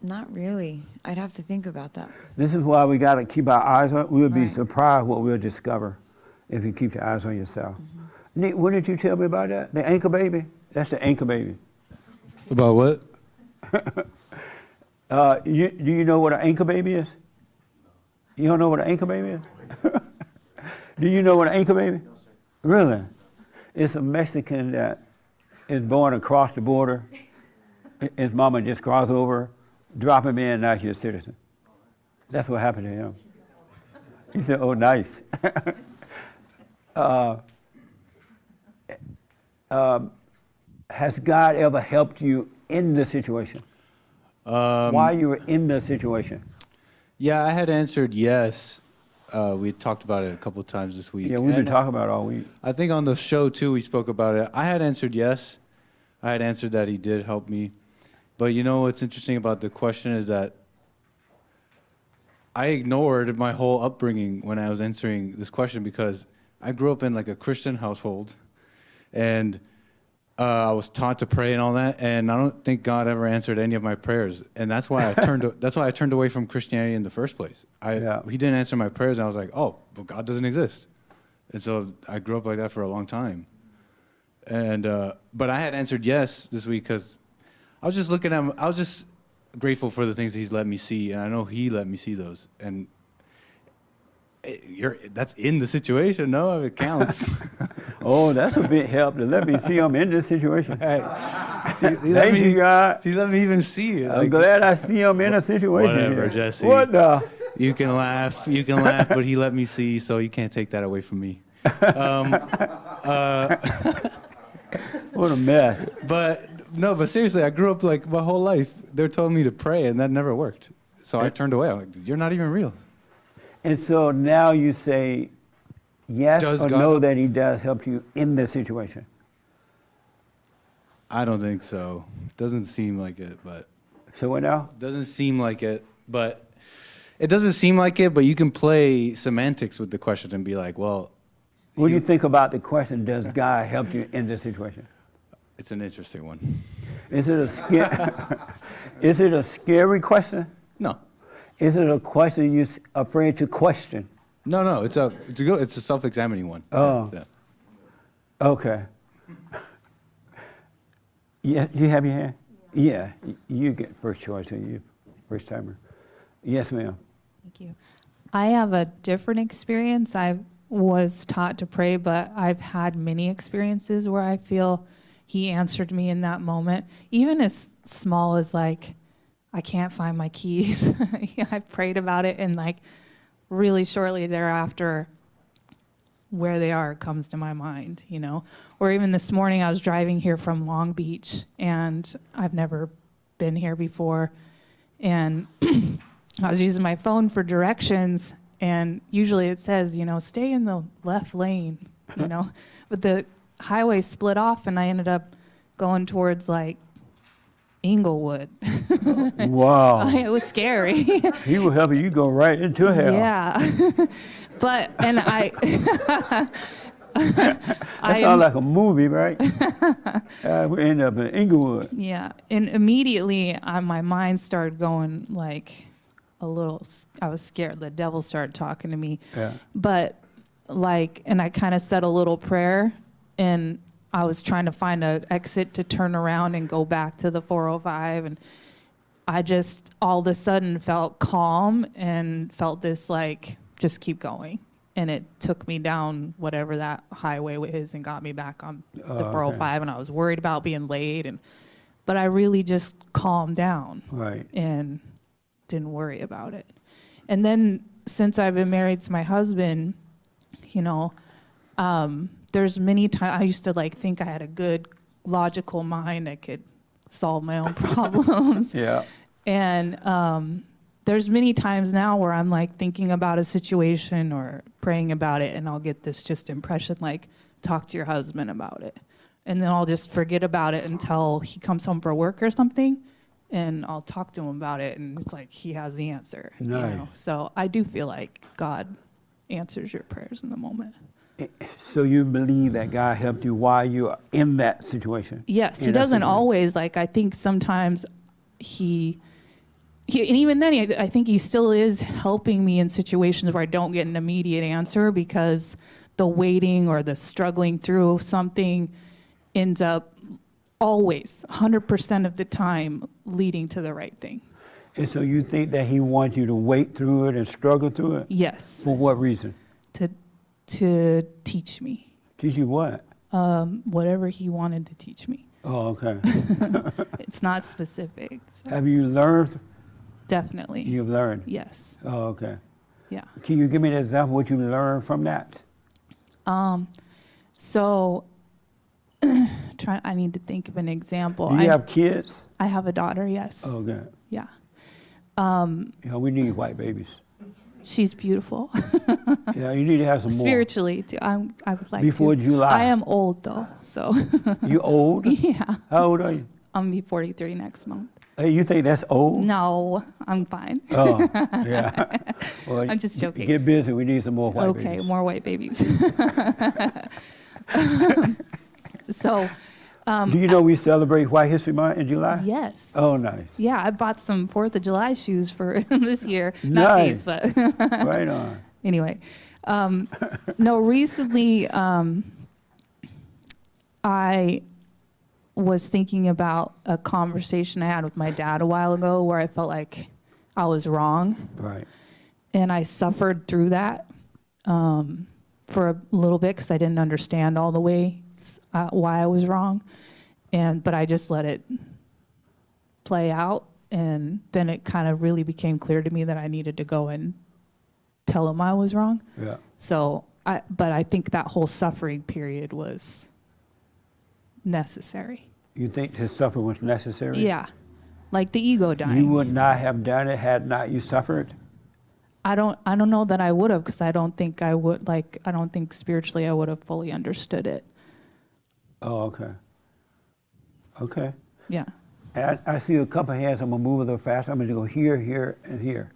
Not really. I'd have to think about that. This is why we got to keep our eyes on. We'll be Right. surprised what we'll discover if you keep your eyes on yourself. Nick, what did you tell me about that? The anchor baby? That's the anchor baby. About what? Do you know what an anchor baby is? You don't know what an anchor baby is? Do you know what an anchor baby? No, sir. Really? It's a Mexican that is born across the border. His mama just crossed over, drop him in, now he's a citizen. That's what happened to him. He said, oh, nice. Has God ever helped you in the situation? While you were in the situation? Yeah, I had answered yes. We had talked about it a couple of times this week. Yeah, we've been And talking about it all week. I think on the show, too, we spoke about it. I had answered yes. I had answered that he did help me. But you know what's interesting about the question is that I ignored my whole upbringing when I was answering this question because I grew up in like a Christian household, and I was taught to pray and all that, and I don't think God ever answered any of my prayers, and that's why I turned away from Christianity in the first place. He didn't answer my prayers, and I was like, oh, well, God doesn't exist, and so I grew up like that for a long time. And but I had answered yes this week because I was just looking at him. I was just grateful for the things he's let me see, and I know he let me see those. And That's in the situation. No, it counts. Oh, that's a big help to let me see I'm in this situation. Thank you, God. Let me even see it. I'm glad I see I'm in a situation. Whatever, here. Jesse. What the? You can laugh, but he let me see, so you can't take that away from me. What a mess. But seriously, I grew up like my whole life. They're telling me to pray, and that never worked. So I turned away. I'm like, you're not even real. And so now you say yes Does or God no help? that he does help you in this situation. I don't think so. Doesn't seem like it, but. So what now? Doesn't seem like it, but it doesn't seem like it. But you can play semantics with the question and be like, well. What do you think about the question? Does God help you in this situation? It's an interesting one. Is it is it a scary question? No. Is it a question you're afraid to question? No. It's a self-examining one. Oh. Yeah. Okay. Yeah, you have your hand? Yeah, you get first choice, you first timer. Yes, ma'am. Thank you. I have a different experience. I was taught to pray, but I've had many experiences where I feel he answered me in that moment, even as small as like, I can't find my keys. I prayed about it, and like really shortly thereafter, where they are comes to my mind, you know? Or even this morning, I was driving here from Long Beach, and I've never been here before. And I was using my phone for directions, and usually it says, you know, stay in the left lane, you know? But the highway split off, and I ended up going towards like Inglewood. Wow. It was scary. He will help you go right into hell. Yeah. But, and that sounds like a movie, right? We end up in Inglewood. Yeah. And immediately my mind started going like a little, I was scared. The devil started talking to me. Yeah. But like, and I kind of said a little prayer, and I was trying to find an exit to turn around and go back to the 405. And I just all of a sudden felt calm and felt this like, just keep going. And it took me down whatever that highway is and got me back on the 405. Okay. And I was worried about being late. But I really just calmed down. Right. And didn't worry about it. And then since I've been married to my husband, you know, there's many times I used to like think I had a good logical mind. I could solve my own problems. Yeah. And there's many times now where I'm like thinking about a situation or praying about it, and I'll get this just impression like, talk to your husband about it. And then I'll just forget about it until he comes home for work or something, and I'll talk to him about it, and it's like he has the answer. Nice. You know? So I do feel like God answers your prayers in the moment. So you believe that God helped you while you're in that situation? Yes, he doesn't always. Like, I think sometimes he and even then, I think he still is helping me in situations where I don't get an immediate answer, because the waiting or the struggling through something ends up always, 100% of the time, leading to the right thing. And so you think that he wants you to wait through it and struggle through it? Yes. For what reason? To teach me. Teach you what? Whatever he wanted to teach me. Oh, okay. It's not specific. So. Have you learned? Definitely. You've learned? Yes. Oh, okay. Yeah. Can you give me an example of what you learned from that? So I need to think of an example. Do you have kids? I have a daughter, yes. Oh, good. Yeah. Yeah, we need white babies. She's beautiful. Yeah, you need to have some more. Spiritually, too. I would like Before to. July. I am old, though, so. You old? Yeah. How old are you? I'm going to be 43 next month. Hey, you think that's old? No, I'm fine. Oh, yeah. Well, I'm just joking. Get busy. We need some more white babies. Okay, more white babies. So. Do you know we celebrate White History Month in July? Yes. Oh, nice. Yeah, I bought some 4th of July shoes for this year. Not these, but. Right on. Anyway, no, recently I was thinking about a conversation I had with my dad a while ago where I felt like I was wrong. Right. And I suffered through that. for a little bit because I didn't understand all the ways why I was wrong. But I just let it play out. And then it kind of really became clear to me that I needed to go and tell him I was wrong. Yeah. So, but I think that whole suffering period was necessary. You think his suffering was necessary? Yeah. Like the ego dying. You would not have done it had not you suffered? I don't know that I would have, because I don't think I would, I don't think spiritually I would have fully understood it. Oh, okay. Okay. Yeah. And I see a couple of hands. I'm gonna move a little faster. I'm gonna go here, here, and here.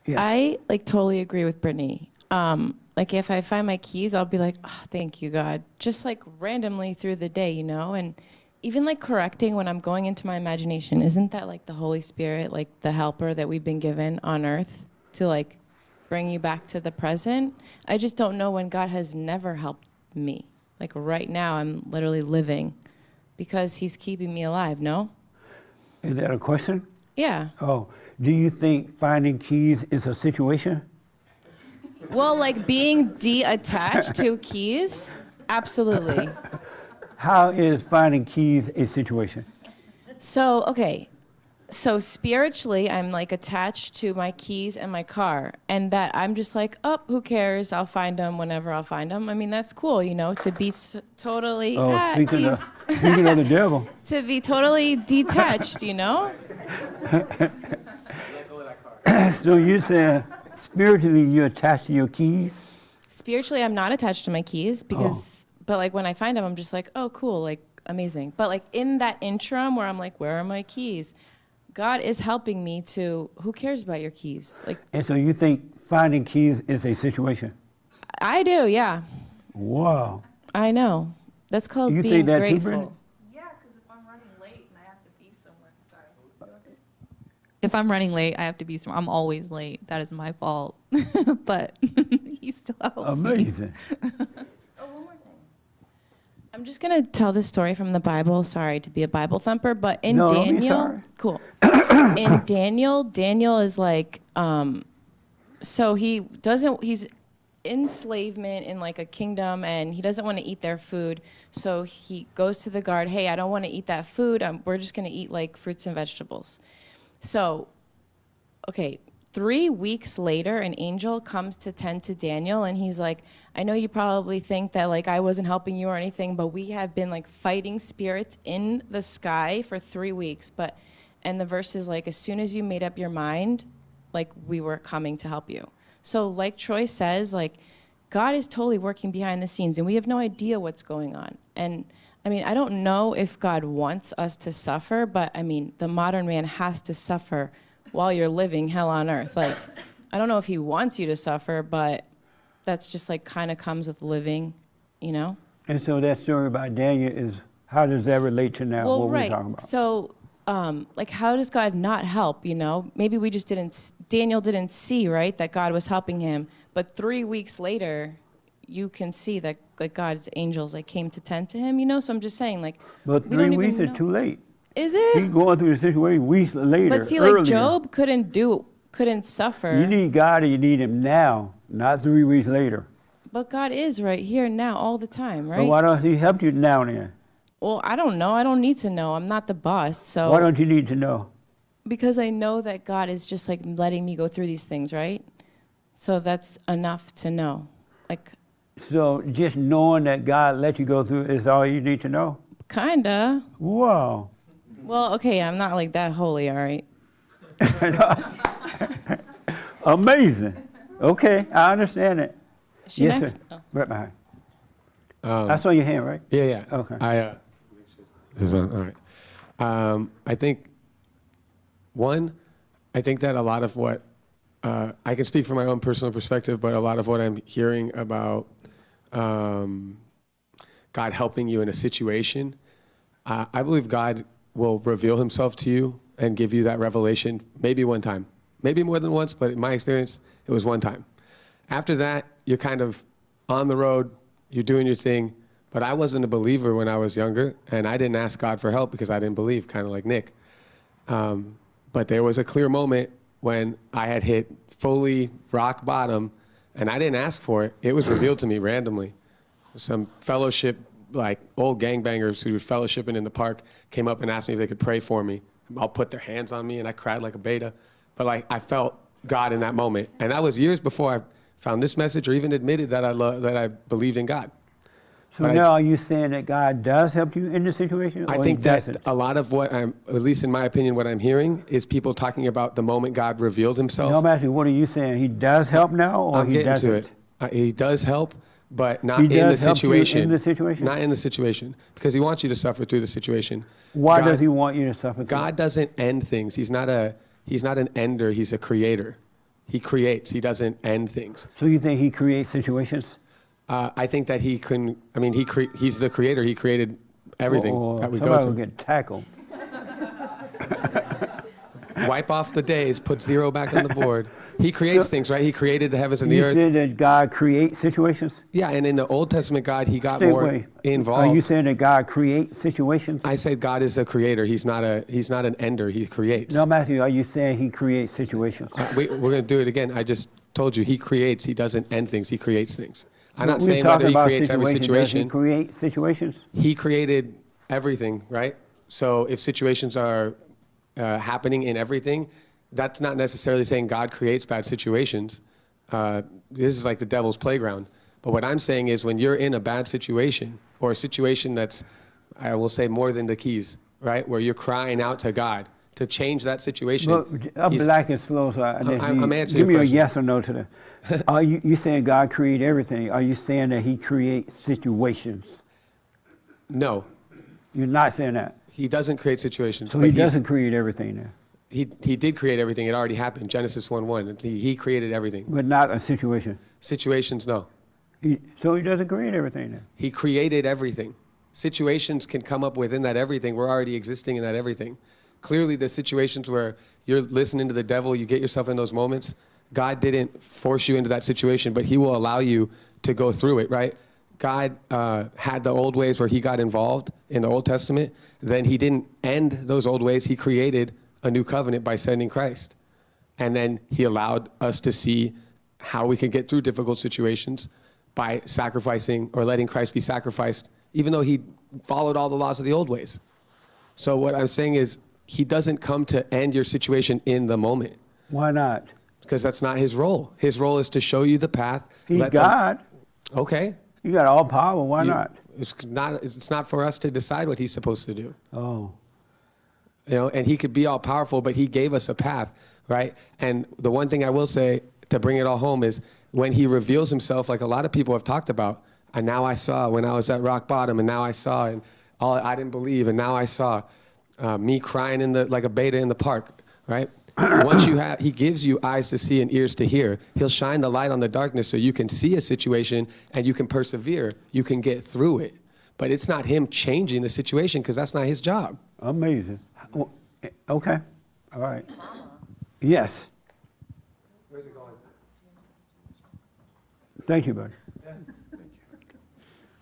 Yes. I totally agree with Brittany. If I find my keys, I'll be like, oh, thank you, God. Just randomly through the day, and even correcting when I'm going into my imagination. Isn't that the Holy Spirit, the helper that we've been given on earth to bring you back to the present? I just don't know when God has never helped me. Right now, I'm literally living because he's keeping me alive, no? Is that a question? Yeah. Oh, do you think finding keys is a situation? Well, being de-attached to keys, absolutely. How is finding keys a situation? So, okay. So spiritually, I'm attached to my keys and my car, and that I'm just oh, who cares? I'll find them whenever I'll find them. I mean, that's cool, to be totally, speaking keys. of the devil. To be totally detached, So you said spiritually you're attached to your keys? Spiritually, I'm not attached to my keys because, but when I find them, I'm just oh, cool, amazing. But in that interim where I'm where are my keys? God is helping me to, who cares about your keys? And so you think finding keys is a situation? I do, yeah. Wow. I know. That's called You being think that too, grateful. Brittany? Yeah, because if I'm running late and I have to be somewhere, if I'm running late, I have to be somewhere. I'm always late. That is my fault. But he still helps me. Amazing. I'm just going to tell this story from the Bible. Sorry to be a Bible thumper, but in No, don't be Daniel, sorry. cool. In Daniel is so he's enslavement in a kingdom, and he doesn't want to eat their food. So he goes to the guard, hey, I don't want to eat that food. We're just going to eat fruits and vegetables. So, okay. 3 weeks later, an angel comes to tend to Daniel, and he's like, I know you probably think that I wasn't helping you or anything, but we have been fighting spirits in the sky for 3 weeks. And the verse is as soon as you made up your mind, we were coming to help you. So Troy says, God is totally working behind the scenes, and we have no idea what's going on. And I mean, I don't know if God wants us to suffer, but I mean, the modern man has to suffer while you're living hell on earth. I don't know if he wants you to suffer, but that's just kind of comes with living, And so that story about Daniel is, how does that relate to now what we're talking about? So, how does God not help, Maybe we just Daniel didn't see, right, that God was helping him. But 3 weeks later, you can see that God's angels came to tend to him, So I'm just saying, But we don't 3 weeks even is know. too late. Is it? He's going through the situation weeks later. But see, earlier. Job couldn't suffer. You need God or you need him now, not 3 weeks later. But God is right here now all the time, right? But why don't he help you now then? Well, I don't know. I don't need to know. I'm not the boss, so. Why don't you need to know? Because I know that God is just letting me go through these things, right? So that's enough to know. So just knowing that God let you go through is all you need to know? Kinda. Wow. Well, okay, I'm not that holy, all right? Amazing. Okay, I understand it. Is she yes, next? sir. Oh. Right behind. I saw your hand, right? Yeah. Okay. This is on. All right. I think that a lot of what I can speak from my own personal perspective, but a lot of what I'm hearing about God helping you in a situation, I believe God will reveal himself to you and give you that revelation maybe one time, maybe more than once, but in my experience, it was one time. After that, you're kind of on the road, you're doing your thing, but I wasn't a believer when I was younger, and I didn't ask God for help because I didn't believe, kind of like Nick. But there was a clear moment when I had hit fully rock bottom, And I didn't ask for it. It was revealed to me randomly. Some fellowship, like old gangbangers who were fellowshipping in the park came up and asked me if they could pray for me. I'll put their hands on me, and I cried like a beta. But like I felt God in that moment. And that was years before I found this message or even admitted that I believed in God. So But now are you saying that God does help you in this situation? I or think he that doesn't? a lot of what I'm, at least in my opinion, what I'm hearing is people talking about the moment God revealed himself. No, I'm asking, what are you saying? He does help now, or I'm he getting doesn't? to it. He does help, but not He in the does help you situation. in the situation? Not in the situation, because he wants you to suffer through the situation. Why God- does he want you to suffer? through? God doesn't end things. He's not an ender. He's a creator. He creates. He doesn't end things. So you think he creates situations? I think that he couldn't. I mean, he's the creator. He created everything Or that we somebody go will to. get tackled. Wipe off the days. Put 0 back on the board. He creates things, right? He created the heavens and the You earth. said that God creates situations? Yeah, and in the Old Testament God, he got Wait, more wait. involved. Are you saying that God creates situations? I said God is a creator. He's not an ender. He creates. No, Matthew, are you saying he creates situations? We're going to do it again. I just told you he creates. He doesn't end things. He creates things. I'm not We're saying talking whether he about creates every situations. situation. Does he create situations? He created everything, right? So if situations are happening in everything, that's not necessarily saying God creates bad situations. This is like the devil's playground. But what I'm saying is when you're in a bad situation or a situation that's, I will say, more than the keys, right? Where you're crying out to God to change that situation. But I'm He's- black and slow, so I'm answering give me your a question. yes or no to that. Are you saying God created everything? Are you saying that he creates situations? No, You're not saying that. he doesn't create situations. So but he he's- doesn't create everything then, He did create everything. It already happened. Genesis 1:1. He created everything. but not a situation. Situations, no. So he doesn't create everything then. He created everything. Situations can come up within that everything. We're already existing in that everything. Clearly, the situations where you're listening to the devil, you get yourself in those moments. God didn't force you into that situation, but he will allow you to go through it, right? God had the old ways where he got involved in the Old Testament. Then he didn't end those old ways. He created a new covenant by sending Christ. And then he allowed us to see how we can get through difficult situations by sacrificing or letting Christ be sacrificed, even though he followed all the laws of the old ways. So what I'm saying is he doesn't come to end your situation in the moment. Why not? Because that's not his role. His role is to show you the path. He's let them- God. Okay. You got all power. Why not? It's not for us to decide what he's supposed to do. Oh. You know, and he could be all powerful, but he gave us a path, right? And the one thing I will say to bring it all home is when he reveals himself, like a lot of people have talked about, and now I saw when I was at rock bottom, and now I saw, and I didn't believe, and now I saw me crying like a beta in the park, right? Once he gives you eyes to see and ears to hear. He'll shine the light on the darkness so you can see a situation and you can persevere. You can get through it. But it's not him changing the situation because that's not his job. Amazing. Okay. All right. Yes. Where's it going? Thank you, buddy.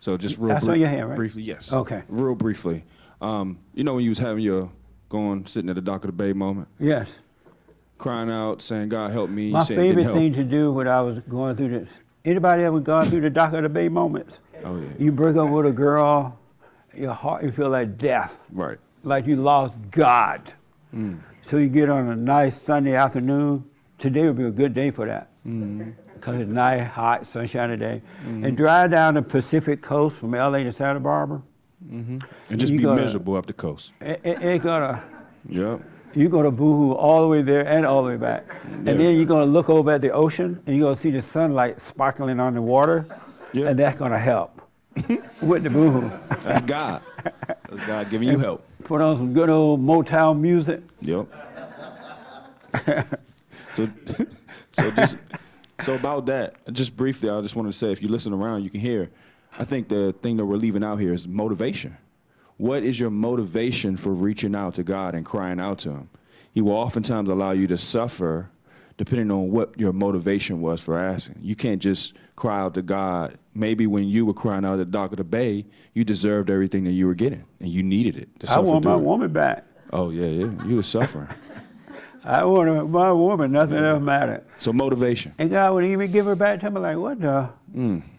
So just I saw your hand, right? briefly, yes. Okay. Real briefly. You know when you was having your sitting at the dock of the bay moment, Yes. crying out, saying, God help me. My you said it didn't favorite help. thing to do when I was going through this. Anybody ever gone through the dock of the bay moments? Oh, yeah. You break up with a girl, your heart, you feel like death. Right. Like you lost God. Mm. So you get on a nice Sunday afternoon. Today would be a good day for that. Because it's nice, hot, sunshiny day. And drive down the Pacific coast from LA to Santa Barbara. And just You be gotta- miserable up the coast. It gonna, Yep. you're gonna boohoo all the way there and all the way back. And then you're gonna look over at the ocean and you're gonna see the sunlight sparkling on the water. Yep. And that's gonna help with the boohoo. That's God. That's God giving you help. Put on some good old Motown music. Yep. So about that, just briefly, I just wanted to say, if you listen around, you can hear. I think the thing that we're leaving out here is motivation. What is your motivation for reaching out to God and crying out to him? He will oftentimes allow you to suffer depending on what your motivation was for asking. You can't just cry out to God. Maybe when you were crying out at the dock of the bay, you deserved everything that you were getting, and you needed it to I suffer want my through it. woman back. Oh, yeah, you were suffering. I want my woman, nothing else matters. So motivation. And God would even give her back to me like, what the?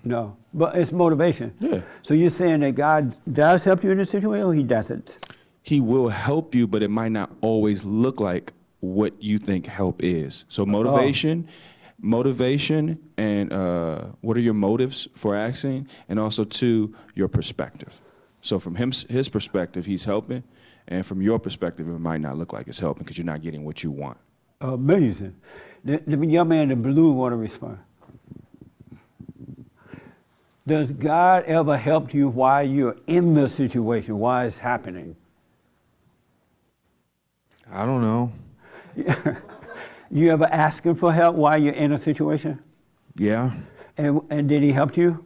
No, but it's motivation. Yeah. So you're saying that God does help you in this situation, or He doesn't? He will help you, but it might not always look like what you think help is. So motivation, and what are your motives for acting, and also two, your perspective. So from his perspective, he's helping, and from your perspective, it might not look like it's helping because you're not getting what you want. Amazing. The young man in blue want to respond. Does God ever help you while you're in the situation, while it's happening? I don't know. You ever ask Him for help while you're in a situation? Yeah. And did He help you?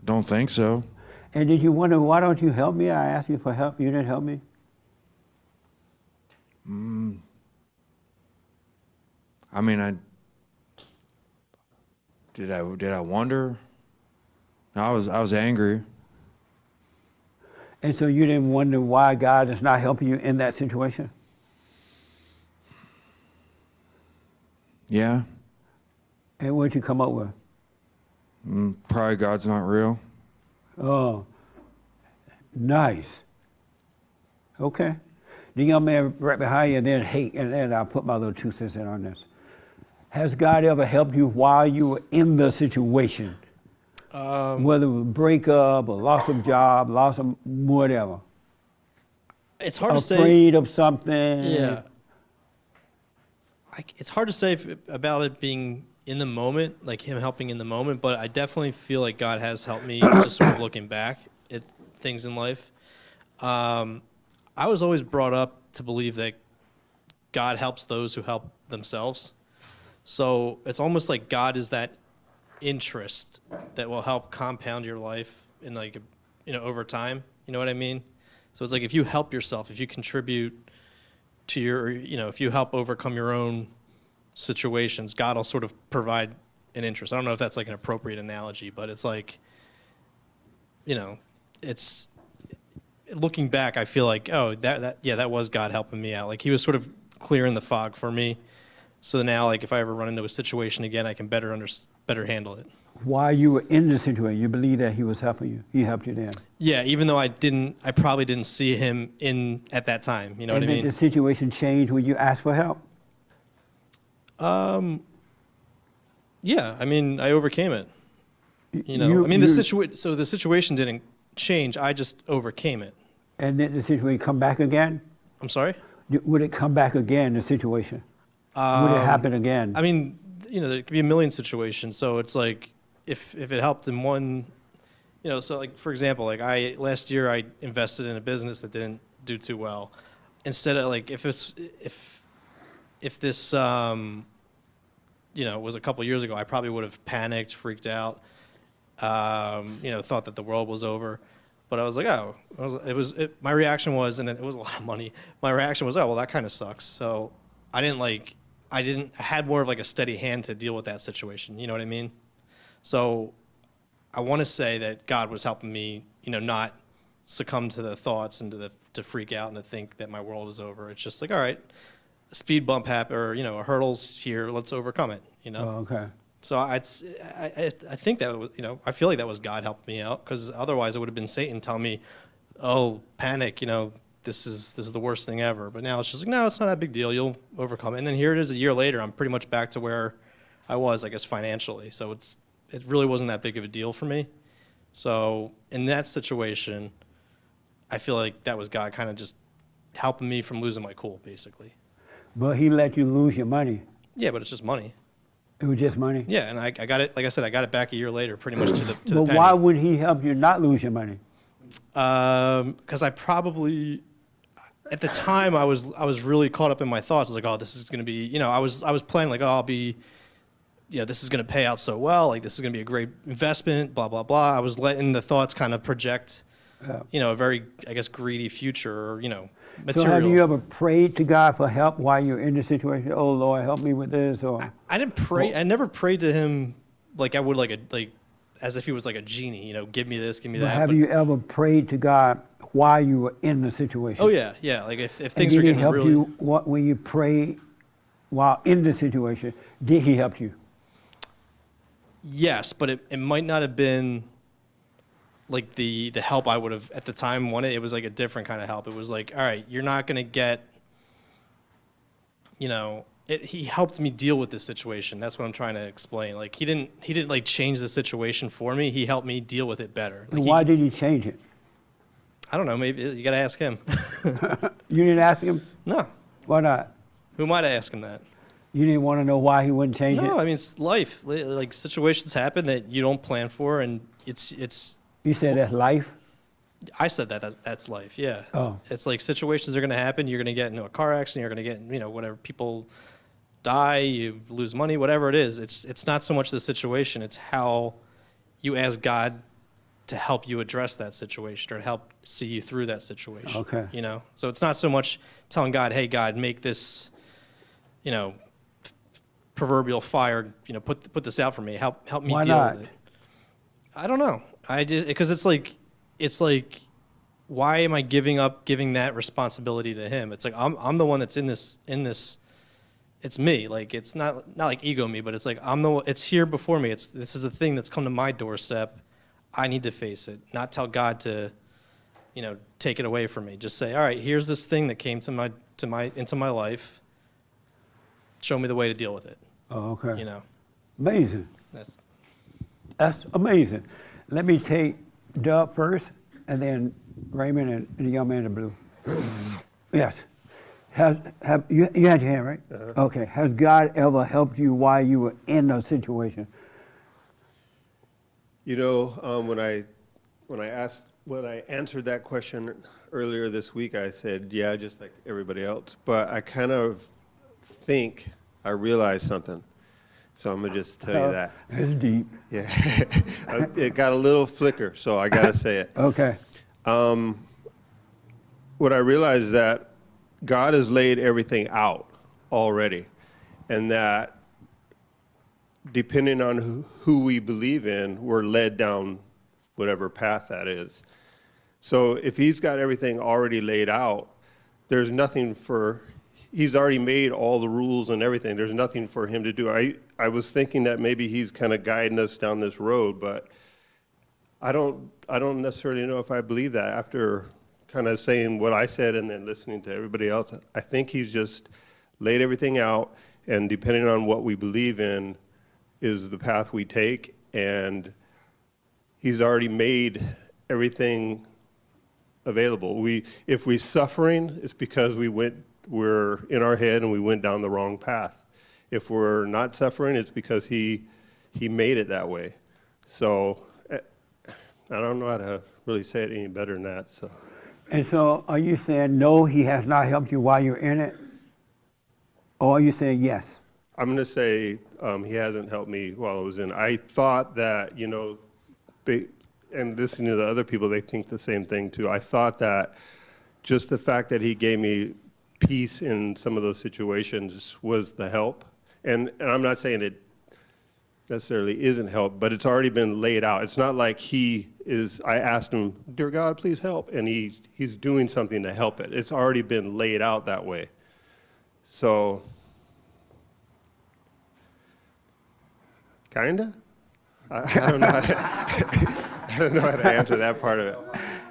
Don't think so. And did you wonder, why don't you help me? I asked you for help, you didn't help me? I mean, did I wonder? No, I was angry. And so you didn't wonder why God is not helping you in that situation? Yeah. And what did you come up with? Probably God's not real. Oh, nice. Okay. The young man right behind you, and then hate, and then I'll put my little 2 cents in on this. Has God ever helped you while you were in the situation? Whether it was a breakup, a loss of job, loss of whatever. It's hard to say. Afraid of something. Yeah. It's hard to say about it being in the moment, like Him helping in the moment, but I definitely feel like God has helped me just sort of looking back at things in life. I was always brought up to believe that God helps those who help themselves. So it's almost like God is that interest that will help compound your life in like, over time. You know what I mean? So it's like if you help yourself, if you contribute to your, if you help overcome your own situations, God will sort of provide an interest. I don't know if that's like an appropriate analogy, but it's like, it's looking back, I feel like, oh, that was God helping me out. Like He was sort of clearing the fog for me. So now, like if I ever run into a situation again, I can better handle it. While you were in the situation, you believe that He was helping you. He helped you then. Yeah, even though I probably didn't see Him at that time. You know what I mean? And did the situation change when you asked for help? Yeah, I mean, I overcame it. The situation didn't change. I just overcame it. And did the situation come back again? I'm sorry? Would it come back again, the situation? Would it happen again? I mean, there could be a million situations. So it's like, if it helped in one, so like, for example, like last year I invested in a business that didn't do too well. Instead of like, if this, was a couple years ago, I probably would have panicked, freaked out, thought that the world was over. But I was like, my reaction was, and it was a lot of money. My reaction was, oh, well, that kind of sucks. So I had more of like a steady hand to deal with that situation. You know what I mean? So I want to say that God was helping me, not succumb to the thoughts and to freak out and to think that my world is over. It's just like, all right, a speed bump happened, or a hurdle's here, let's overcome it. Oh, okay. So I think that was, I feel like that was God helping me out, because otherwise it would have been Satan telling me, oh, panic, this is the worst thing ever. But now it's just like, no, it's not a big deal. You'll overcome it. And then here it is a year later. I'm pretty much back to where I was, I guess, financially. So it really wasn't that big of a deal for me. So in that situation, I feel like that was God kind of just helping me from losing my cool, basically. But He let you lose your money. Yeah, but it's just money. It was just money? Yeah, and I got it, like I said, I got it back a year later, pretty much to the But penny. why would He help you not lose your money? Because I probably, at the time, I was really caught up in my thoughts. I was like, oh, this is going to be, I was planning like, oh, I'll be, this is going to pay out so well. Like, this is going to be a great investment, blah, blah, blah. I was letting the thoughts kind of project, a very, I guess, greedy future, or, material. So have you ever prayed to God for help while you're in the situation? Oh, Lord, help me with this, or? I didn't pray. I never prayed to Him like I would as if He was like a genie, give me this, give me But that. have you ever prayed to God while you were in the situation? Oh yeah. Like if things are getting help really. You when you pray while in the situation, did he help you? Yes, but it might not have been like the help I would have at the time wanted. It was like a different kind of help. It was like, all right, you're not going to get, he helped me deal with this situation. That's what I'm trying to explain. Like he didn't like change the situation for me. He helped me deal with it better. Like And why did he change it? I don't know. Maybe you got to ask him. You didn't ask him? No. Why not? Who am I to ask him that? You didn't want to know why he wouldn't change it? No, I mean, it's life. Like situations happen that you don't plan for, and it's. You said that's life? I said that's life. Yeah. Oh. It's like situations are going to happen. You're going to get into a car accident. You're going to get whatever. People die. You lose money. Whatever it is. It's not so much the situation. It's how you ask God to help you address that situation or help see you through that situation. Okay. So it's not so much telling God, hey, God, make this, proverbial fire, put this out for me. Help me Why deal not? with it. I don't know. Because it's like, why am I giving that responsibility to him? It's like, I'm the one that's in this, it's me. Like, it's not like ego me, but it's like, it's here before me. This is a thing that's come to my doorstep. I need to face it, not tell God to, take it away from me. Just say, all right, here's this thing that came into my life. Show me the way to deal with it. Oh, okay. Amazing. That's amazing. Let me take Dub first, and then Raymond and the young man in blue. Yes. Have you had your hand, right? Uh-huh. Okay. Has God ever helped you while you were in a situation? When I answered that question earlier this week, I said, yeah, just like everybody else. But I kind of think I realized something. So I'm going to just tell you that. It's deep. Yeah. It got a little flicker, so I got to say it. Okay. What I realized is that God has laid everything out already, and that depending on who we believe in, we're led down whatever path that is. So if he's got everything already laid out, there's nothing he's already made all the rules and everything. There's nothing for him to do. I was thinking that maybe he's kind of guiding us down this road, but I don't necessarily know if I believe that. After kind of saying what I said and then listening to everybody else, I think he's just laid everything out, and depending on what we believe in is the path we take, and he's already made everything available. If we're suffering, it's because we're in our head and we went down the wrong path. If we're not suffering, it's because he made it that way. So I don't know how to really say it any better than that. So. And so are you saying, no, he has not helped you while you're in it? Or are you saying yes? I'm going to say he hasn't helped me while I was in. I thought that, and listening to the other people, they think the same thing too. I thought that just the fact that he gave me peace in some of those situations was the help. And I'm not saying it necessarily isn't help, but it's already been laid out. It's not like I asked him, dear God, please help, and he's doing something to help it. It's already been laid out that way. So, kinda? I don't know how to, I don't know how to answer that part of it.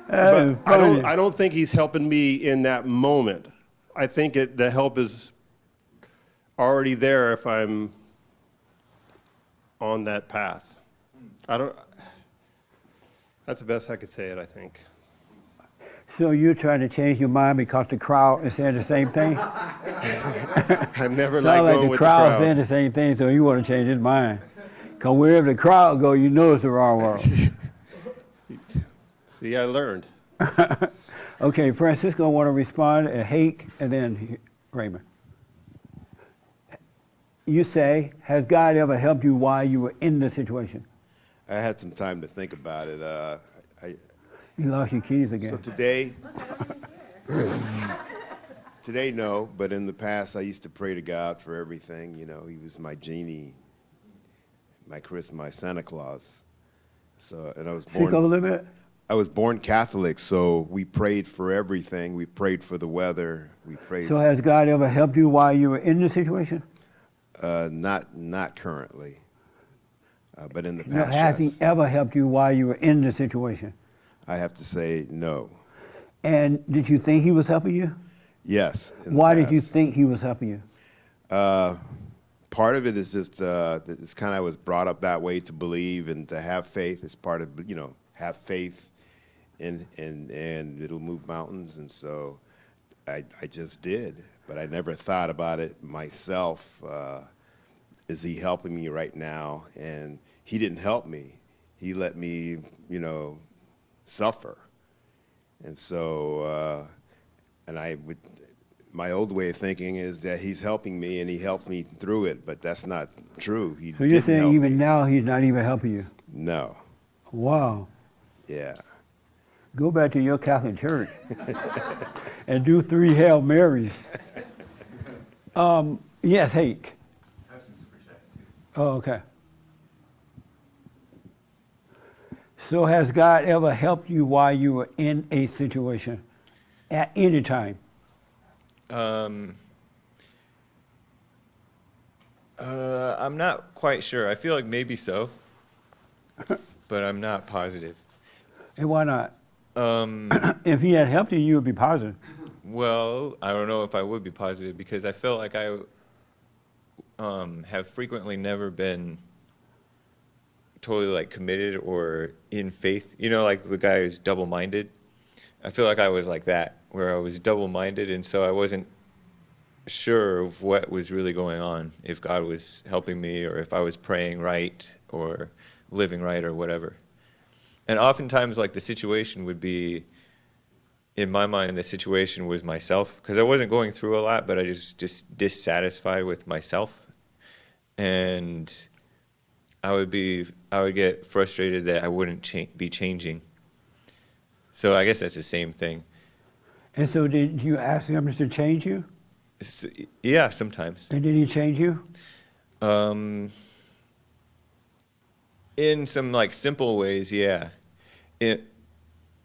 But I don't think he's helping me in that moment. I think the help is already there if I'm on that path. That's the best I could say it, I think. So you're trying to change your mind because the crowd is saying the same thing? I never Sound like like going the with crowd the crowd. saying the same thing, so you want to change his mind. Because wherever the crowd go, you know it's the wrong world. See, I learned. Okay, Francisco want to respond, and Hake, and then Raymond. You say, has God ever helped you while you were in the situation? I had some time to think about it. You lost your keys again. So today no, but in the past I used to pray to God for everything. He was my genie, my Santa Claus. So, and I was born. Speak up a little bit. I was born Catholic, so we prayed for everything. We prayed for the weather. We prayed. So has God ever helped you while you were in the situation? Not currently, but in the No, past. has yes. he ever helped you while you were in the situation? I have to say no. And did you think he was helping you? Yes. in the Why did you past. think he was helping you? Part of it is just it's kind of was brought up that way to believe and to have faith. It's part of have faith, and it'll move mountains. And so I just did, but I never thought about it myself. Is he helping me right now? And he didn't help me. He let me suffer. And so my old way of thinking is that he's helping me and he helped me through it, but that's not true. He So you're didn't saying help even me. now he's not even helping you? No. Wow. Yeah. Go back to your Catholic church and do 3 Hail Marys. Yes, Hake. I have some super chats too. Oh, okay. So has God ever helped you while you were in a situation at any time? I'm not quite sure. I feel like maybe so, but I'm not positive. And why not? If he had helped you, you would be positive. Well, I don't know if I would be positive because I feel like I have frequently never been totally like committed or in faith. You know, like the guy who's double-minded. I feel like I was like that, where I was double-minded, and so I wasn't sure of what was really going on, if God was helping me or if I was praying right or living right or whatever. And oftentimes, like, the situation would be, in my mind, the situation was myself, because I wasn't going through a lot, but I just dissatisfied with myself. And I would get frustrated that I wouldn't be changing. So I guess that's the same thing. And so did you ask him to change you? Yeah, sometimes. And did he change you? In some like simple ways, yeah.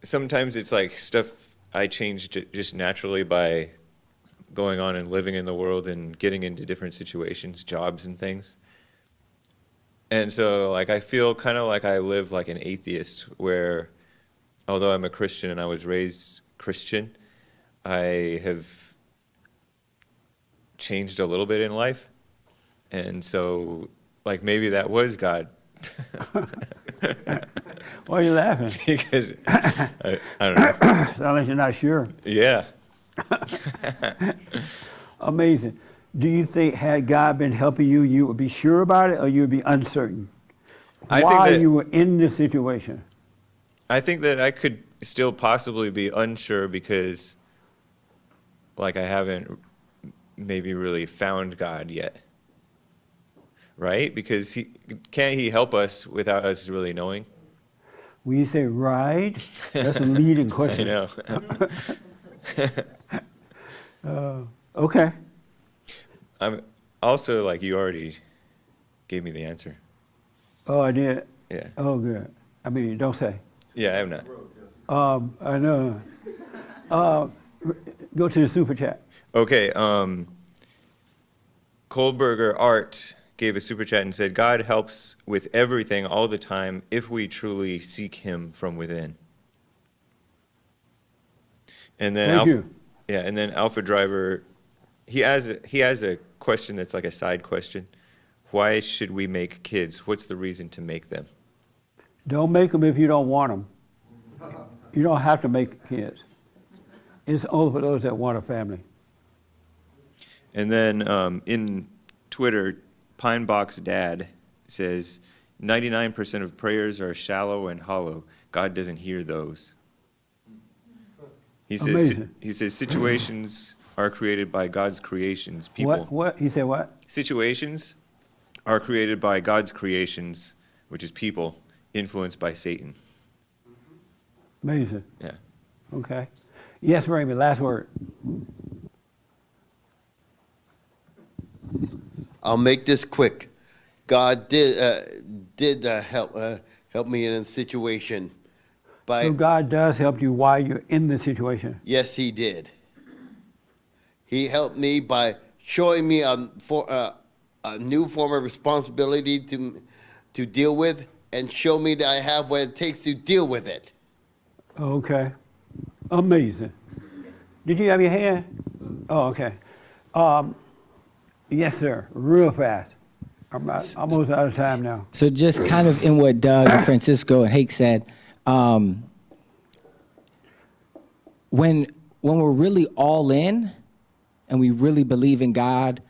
Sometimes it's like stuff I changed just naturally by going on and living in the world and getting into different situations, jobs and things. And so like I feel kind of like I live like an atheist, where although I'm a Christian and I was raised Christian, I have changed a little bit in life. And so like maybe that was God. Why are you laughing? Because I don't know. Sounds like you're not sure. Yeah. Amazing. Do you think had God been helping you, you would be sure about it, or you would be uncertain while you were in this situation? I think that I could still possibly be unsure because like I haven't maybe really found God yet. Right? Because can't he help us without us really knowing? When you say right, that's a leading question. I know. Okay. I'm also like you already gave me the answer. Oh, I did? Yeah. Oh, good. I mean, don't say. Yeah, I have not. I know. Go to the super chat. Okay. Kohlberger Art gave a super chat and said, God helps with everything all the time if we truly seek him from within. And then Thank you. Yeah, and then Alpha Driver, he has a question that's like a side question. Why should we make kids? What's the reason to make them? Don't make them if you don't want them. You don't have to make kids. It's only for those that want a family. And then in Twitter, Pinebox Dad says, 99% of prayers are shallow and hollow. God doesn't hear those. He says situations are created by God's creations. People. What? He said what? Situations are created by God's creations, which is people, influenced by Satan. Amazing. Yeah. Okay. Yes, Raymond, last word. I'll make this quick. God did help me in a situation So God does help you while you're in the situation. Yes, he did. He helped me by showing me a new form of responsibility to deal with, and show me that I have what it takes to deal with it. Okay. Amazing. Did you have your hand? Oh, okay. Yes, sir. Real fast. I'm almost out of time now. So just kind of in what Doug and Francisco and Hake said, when we're really all in and we really believe in God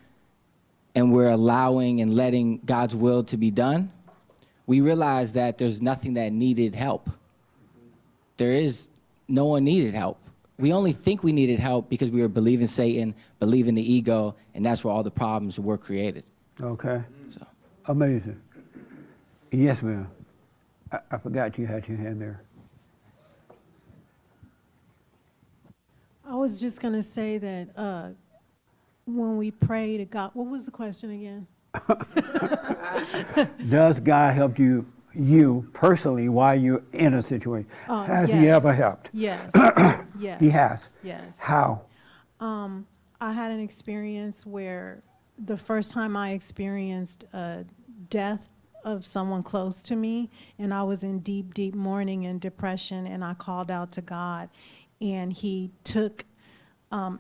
and we're allowing and letting God's will to be done, we realize that there's nothing that needed help. No one needed help. We only think we needed help because we were believing Satan, believing the ego, and that's where all the problems were created. Okay. So. Amazing. Yes, ma'am. I forgot you had your hand there. I was just going to say that when we pray to God, what was the question again? Does God help you personally while you're in a situation? Has he ever helped? Yes. Yes. He has? Yes. How? I had an experience where the first time I experienced death of someone close to me, and I was in deep, deep mourning and depression, and I called out to God, and he took,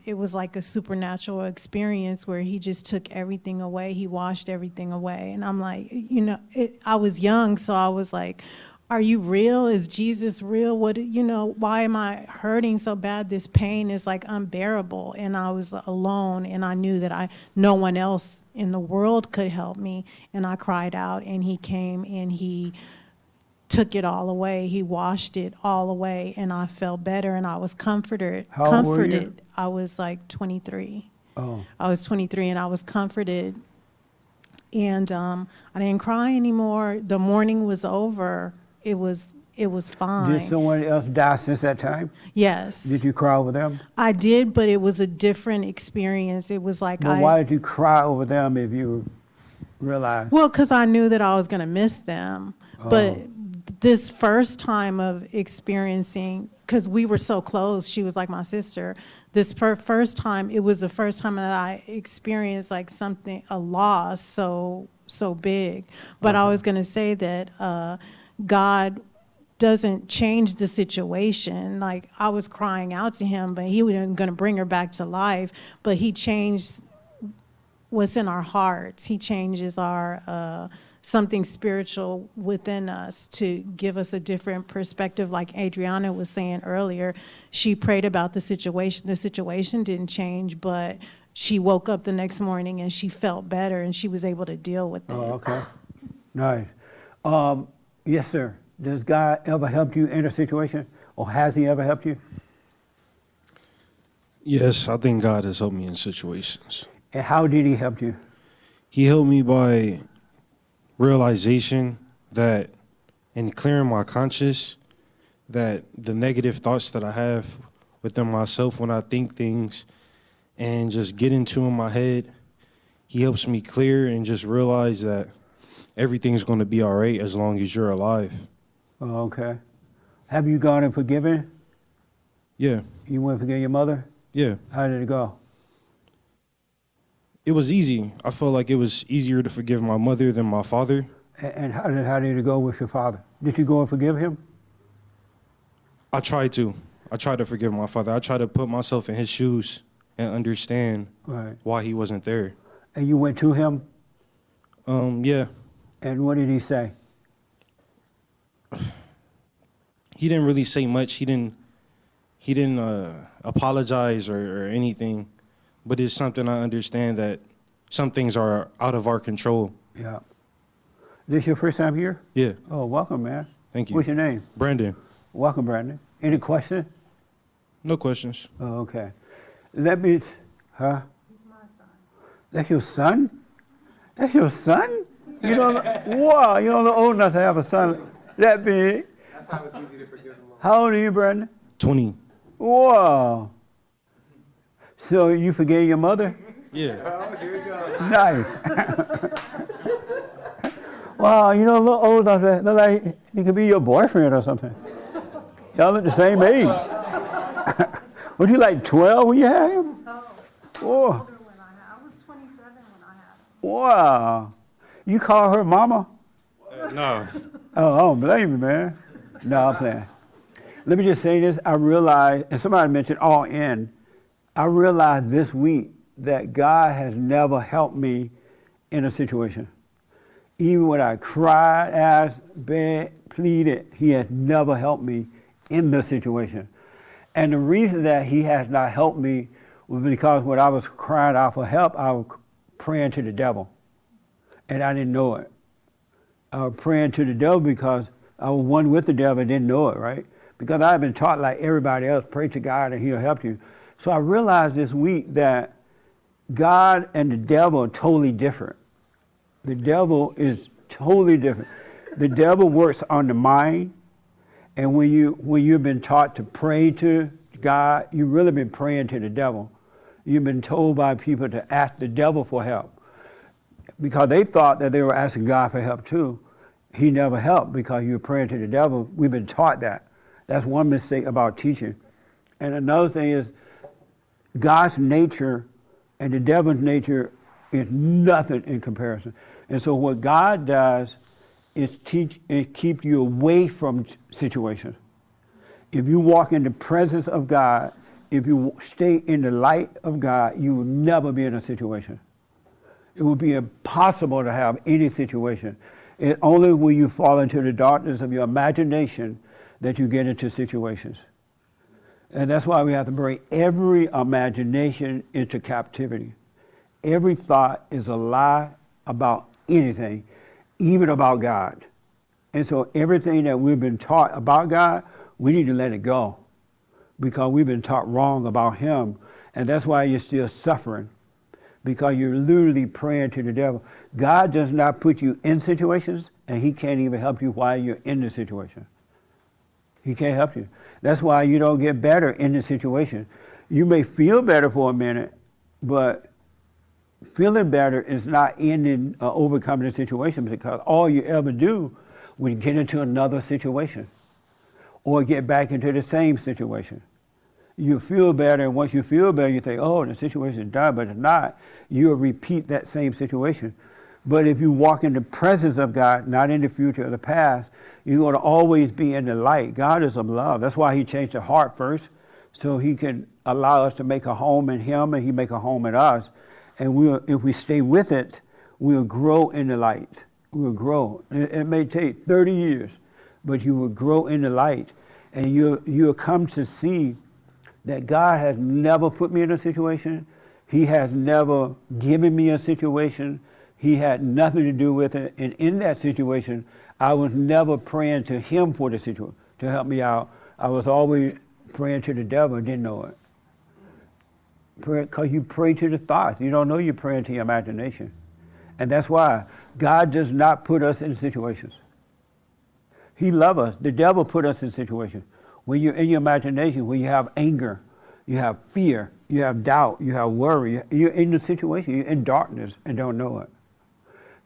it was like a supernatural experience where he just took everything away. He washed everything away. And I'm like, I was young, so I was like, are you real? Is Jesus real? Why am I hurting so bad? This pain is like unbearable. And I was alone, and I knew that no one else in the world could help me. And I cried out, and he came and he took it all away. He washed it all away, and I felt better, and I was comforted. How old were you? I was like 23. Oh. I was 23, and I was comforted. And I didn't cry anymore. The mourning was over. It was fine. Did someone else die since that time? Yes. Did you cry over them? I did, but it was a different experience. It was like But why did you cry over them if you realized? Well, because I knew that I was going to miss them. But this first time of experiencing, because we were so close, she was like my sister. This first time, it was the first time that I experienced like a loss so big. But I was going to say that God doesn't change the situation. Like, I was crying out to him, but he wasn't going to bring her back to life. But he changed what's in our hearts. He changes our something spiritual within us to give us a different perspective. Like Adriana was saying earlier, she prayed about the situation. The situation didn't change, but she woke up the next morning and she felt better, and she was able to deal with it. Oh, okay. Nice. Yes, sir. Does God ever help you in a situation, or has he ever helped you? Yes, I think God has helped me in situations. And how did he help you? He helped me by realization that, and clearing my conscience, that the negative thoughts that I have within myself when I think things and just get into in my head, he helps me clear and just realize that everything's going to be all right as long as you're alive. Oh, okay. Have you gone and forgiven? Yeah. You went and forgave your mother? Yeah. How did it go? It was easy. I felt like it was easier to forgive my mother than my father. And how did it go with your father? Did you go and forgive him? I tried to. I tried to forgive my father. I tried to put myself in his shoes and understand why he wasn't there. And you went to him? Yeah. And what did he say? He didn't really say much. He didn't apologize or anything. But it's something I understand that some things are out of our control. Yeah. This your first time here? Yeah. Oh, welcome, man. Thank you. What's your name? Brandon. Welcome, Brandon. Any questions? No questions. Oh, okay. Let me, huh? He's my son. That's your son? That's your son? You know, wow, you're not old enough to have a son that big. That's why it was easy to forgive him. How old are you, Brandon? 20. Wow. So you forgave your mother? Yeah. Oh, here we go. Nice. Wow, you know, a little old enough to look like he could be your boyfriend or something. Y'all at the same age. Was you like 12 when you had him? Oh. I was 27 when I had him. Wow. You call her mama? No. Oh, I don't blame you, man. No, I'm playing. Let me just say this. I realized, and somebody mentioned all in, I realized this week that God has never helped me in a situation. Even when I cried, asked, begged, pleaded, he has never helped me in the situation. And the reason that he has not helped me was because when I was crying out for help, I was praying to the devil. And I didn't know it. I was praying to the devil because I was one with the devil and didn't know it, right? Because I've been taught like everybody else, pray to God and he'll help you. So I realized this week that God and the devil are totally different. The devil is totally different. The devil works on the mind, and when you've been taught to pray to God, you've really been praying to the devil. You've been told by people to ask the devil for help because they thought that they were asking God for help too. He never helped because you were praying to the devil. We've been taught that. That's one mistake about teaching. And another thing is God's nature and the devil's nature is nothing in comparison. And so what God does is keep you away from situations. If you walk in the presence of God, if you stay in the light of God, you will never be in a situation. It would be impossible to have any situation. It's only when you fall into the darkness of your imagination that you get into situations. And that's why we have to bring every imagination into captivity. Every thought is a lie about anything, even about God. And so everything that we've been taught about God, we need to let it go because we've been taught wrong about him. And that's why you're still suffering, because you're literally praying to the devil. God does not put you in situations, and he can't even help you while you're in the situation. He can't help you. That's why you don't get better in the situation. You may feel better for a minute, but feeling better is not ending overcoming the situation, because all you ever do when you get into another situation or get back into the same situation. You feel better, and once you feel better, you think, oh, the situation is done, but it's not. You'll repeat that same situation. But if you walk in the presence of God, not in the future or the past, you're going to always be in the light. God is of love. That's why he changed the heart first, so he can allow us to make a home in him, and he make a home in us. And if we stay with it, we'll grow in the light. We'll grow. It may take 30 years, but you will grow in the light. And you'll come to see that God has never put me in a situation. He has never given me a situation. He had nothing to do with it. And in that situation, I was never praying to him for the situation, to help me out. I was always praying to the devil and didn't know it. Because you pray to the thoughts. You don't know you're praying to your imagination. And that's why God does not put us in situations. He loves us. The devil put us in situations. When you're in your imagination, when you have anger, you have fear, you have doubt, you have worry, you're in the situation, you're in darkness and don't know it.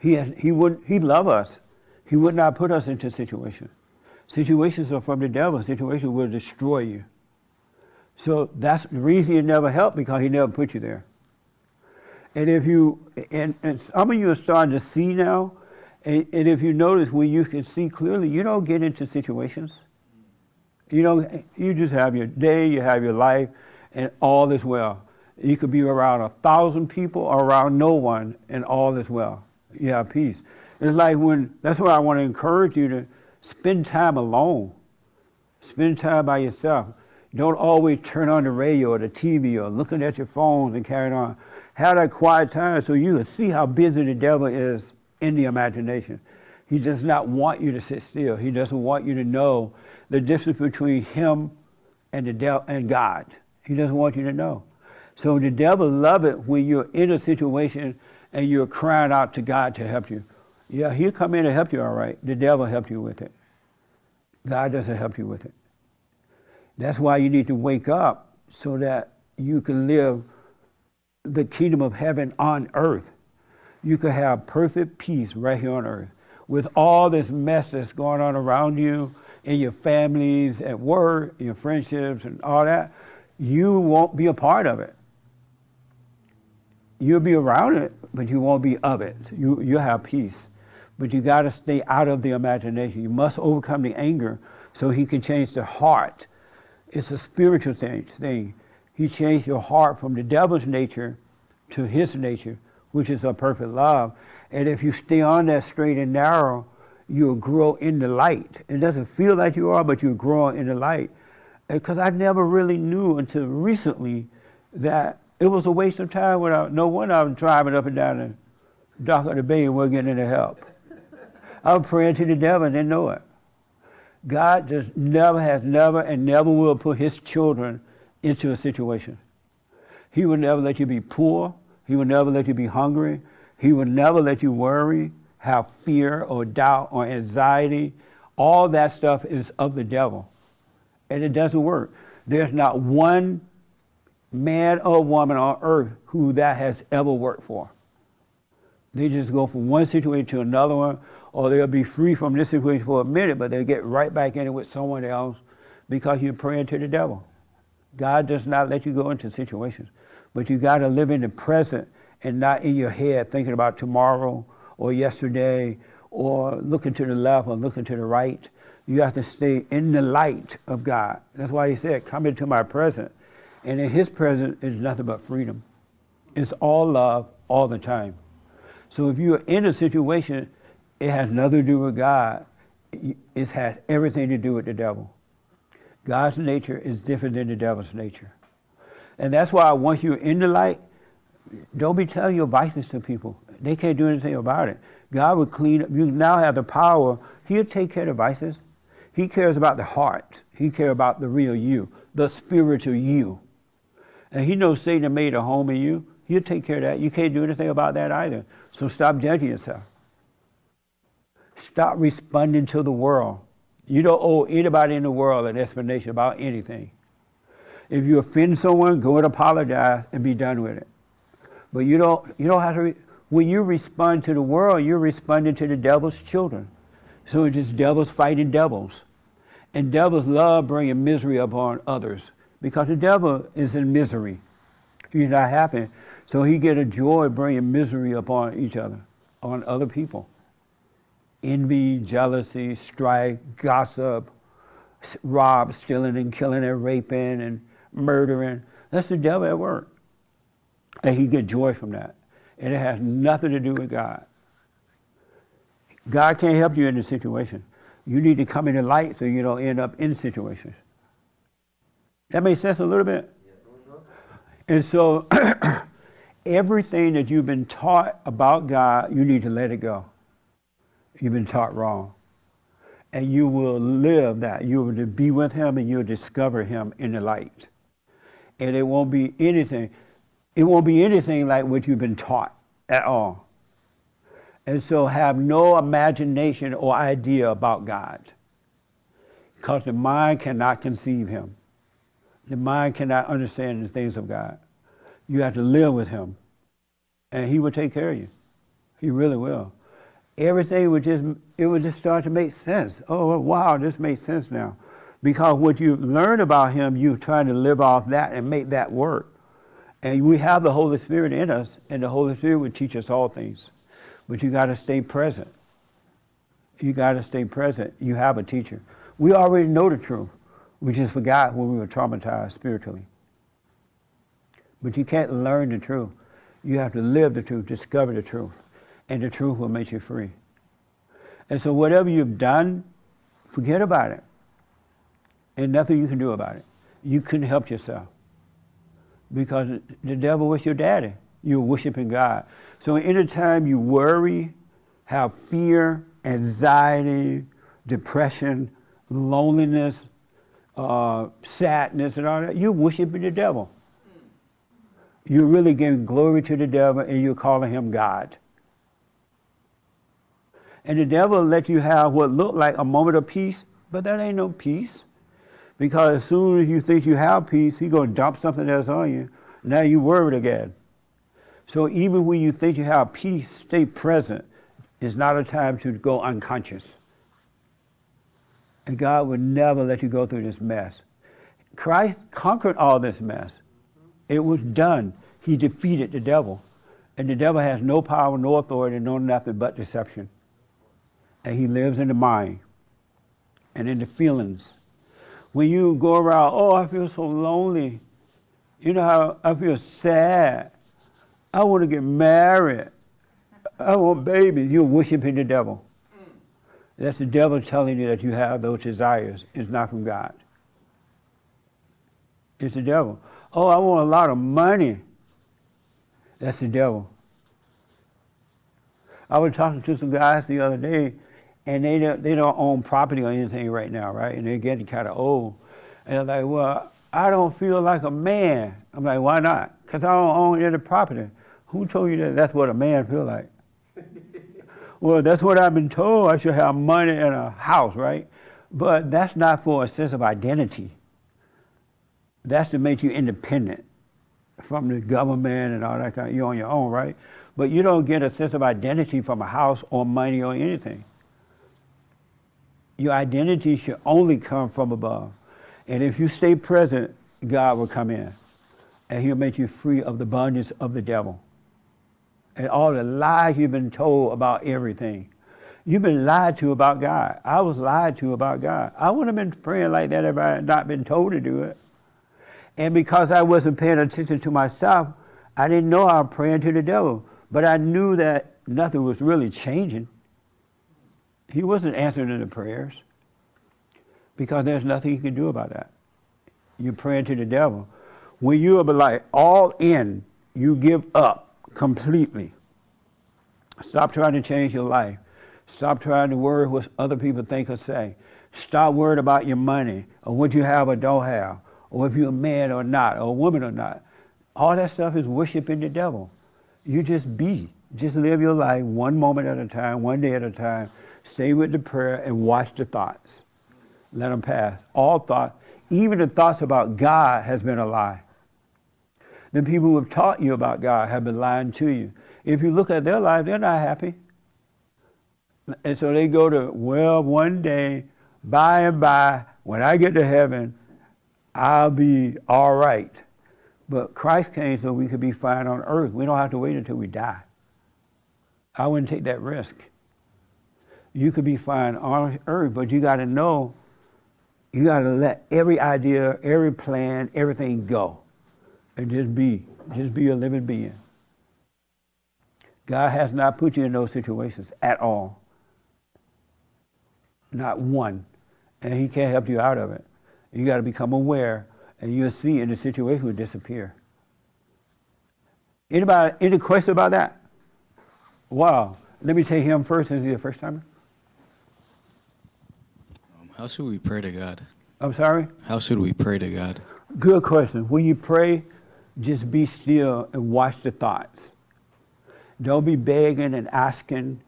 He loves us. He would not put us into situations. Situations are from the devil. Situations will destroy you. So that's the reason you never help, because he never put you there. And if and some of you are starting to see now, and if you notice, when you can see clearly, you don't get into situations. You just have your day, you have your life, and all is well. You could be around 1,000 people or around no one, and all is well. You have peace. It's like that's why I want to encourage you to spend time alone. Spend time by yourself. Don't always turn on the radio or the TV or looking at your phones and carrying on. Have that quiet time so you can see how busy the devil is in the imagination. He does not want you to sit still. He doesn't want you to know the difference between him and the devil and God. He doesn't want you to know. So the devil loves it when you're in a situation and you're crying out to God to help you. Yeah, he'll come in and help you, all right. The devil help you with it. God doesn't help you with it. That's why you need to wake up so that you can live the kingdom of heaven on earth. You can have perfect peace right here on earth. With all this mess that's going on around you, in your families, at work, your friendships, and all that, you won't be a part of it. You'll be around it, but you won't be of it. You'll have peace. But you got to stay out of the imagination. You must overcome the anger so he can change the heart. It's a spiritual thing. He changed your heart from the devil's nature to his nature, which is a perfect love. And if you stay on that straight and narrow, you'll grow in the light. It doesn't feel like you are, but you're growing in the light. Because I never really knew until recently that it was a waste of time. No wonder I was driving up and down the dock of the bay and wasn't getting any help. I was praying to the devil and didn't know it. God has never and never will put his children into a situation. He will never let you be poor. He will never let you be hungry. He will never let you worry, have fear or doubt or anxiety. All that stuff is of the devil. And it doesn't work. There's not one man or woman on earth who that has ever worked for. They just go from one situation to another one, or they'll be free from this situation for a minute, but they'll get right back in it with someone else because you're praying to the devil. God does not let you go into situations, but you got to live in the present and not in your head thinking about tomorrow or yesterday or looking to the left or looking to the right. You have to stay in the light of God. That's why he said, come into my present. And in his presence is nothing but freedom. It's all love all the time. So if you're in a situation, it has nothing to do with God. It has everything to do with the devil. God's nature is different than the devil's nature. And that's why once you're in the light, don't be telling your vices to people. They can't do anything about it. God will clean up. You now have the power. He'll take care of the vices. He cares about the heart. He cares about the real you, the spiritual you. And he knows Satan made a home in you. He'll take care of that. You can't do anything about that either. So stop judging yourself. Stop responding to the world. You don't owe anybody in the world an explanation about anything. If you offend someone, go and apologize and be done with it. But you don't have to. When you respond to the world, you're responding to the devil's children. So it's just devils fighting devils. And devils love bringing misery upon others because the devil is in misery. He's not happy. So he get a joy bringing misery upon each other, on other people. Envy, jealousy, strife, gossip, rob, stealing and killing and raping and murdering. That's the devil at work. And he get joy from that. And it has nothing to do with God. God can't help you in the situation. You need to come in the light so you don't end up in situations. That makes sense a little bit? And so everything that you've been taught about God, you need to let it go. You've been taught wrong. And you will live that. You will be with him and you'll discover him in the light. And it won't be anything like what you've been taught at all. And so have no imagination or idea about God. Because the mind cannot conceive him. The mind cannot understand the things of God. You have to live with him. And he will take care of you. He really will. Everything would just start to make sense. Oh, wow, this makes sense now. Because what you learn about him, you're trying to live off that and make that work. And we have the Holy Spirit in us, and the Holy Spirit will teach us all things. But you got to stay present. You got to stay present. You have a teacher. We already know the truth. We just forgot when we were traumatized spiritually. But you can't learn the truth. You have to live the truth, discover the truth. And the truth will make you free. And so whatever you've done, forget about it. And nothing you can do about it. You couldn't help yourself. Because the devil was your daddy. You're worshiping God. So anytime you worry, have fear, anxiety, depression, loneliness, sadness and all that, you're worshiping the devil. You're really giving glory to the devil and you're calling him God. And the devil will let you have what looked like a moment of peace, but that ain't no peace. Because as soon as you think you have peace, he's going to dump something else on you. Now you're worried again. So even when you think you have peace, stay present. It's not a time to go unconscious. And God would never let you go through this mess. Christ conquered all this mess. It was done. He defeated the devil. And the devil has no power, no authority, no nothing but deception. And he lives in the mind and in the feelings. When you go around, oh, I feel so lonely. You know how I feel sad. I want to get married. I want babies. You're worshiping the devil. That's the devil telling you that you have those desires. It's not from God. It's the devil. Oh, I want a lot of money. That's the devil. I was talking to some guys the other day, and they don't own property or anything right now, right? And they're getting kind of old. And they're like, well, I don't feel like a man. I'm like, why not? Because I don't own any property. Who told you that that's what a man feel like? Well, that's what I've been told. I should have money and a house, right? But that's not for a sense of identity. That's to make you independent from the government and all that kind of, you're on your own, right? But you don't get a sense of identity from a house or money or anything. Your identity should only come from above. And if you stay present, God will come in and he'll make you free of the bondage of the devil. And all the lies you've been told about everything. You've been lied to about God. I was lied to about God. I wouldn't have been praying like that if I had not been told to do it. And because I wasn't paying attention to myself, I didn't know I was praying to the devil. But I knew that nothing was really changing. He wasn't answering the prayers because there's nothing you can do about that. You're praying to the devil. When you are like all in, you give up completely. Stop trying to change your life. Stop trying to worry what other people think or say. Stop worrying about your money or what you have or don't have, or if you're a man or not, or a woman or not. All that stuff is worshiping the devil. You just be. Just live your life one moment at a time, one day at a time. Stay with the prayer and watch the thoughts. Let them pass. All thoughts, even the thoughts about God has been a lie. The people who have taught you about God have been lying to you. If you look at their life, they're not happy. And so they go to, well, one day, by and by, when I get to heaven, I'll be all right. But Christ came so we could be fine on earth. We don't have to wait until we die. I wouldn't take that risk. You could be fine on earth, but you got to know, you got to let every idea, every plan, everything go. And just be a living being. God has not put you in those situations at all. Not one. And he can't help you out of it. You got to become aware, and you'll see, and the situation will disappear. Anybody, any question about that? Wow. Let me take him first. Is he the first timer? How should we pray to God? I'm sorry? How should we pray to God? Good question. When you pray, just be still and watch the thoughts. Don't be begging and asking.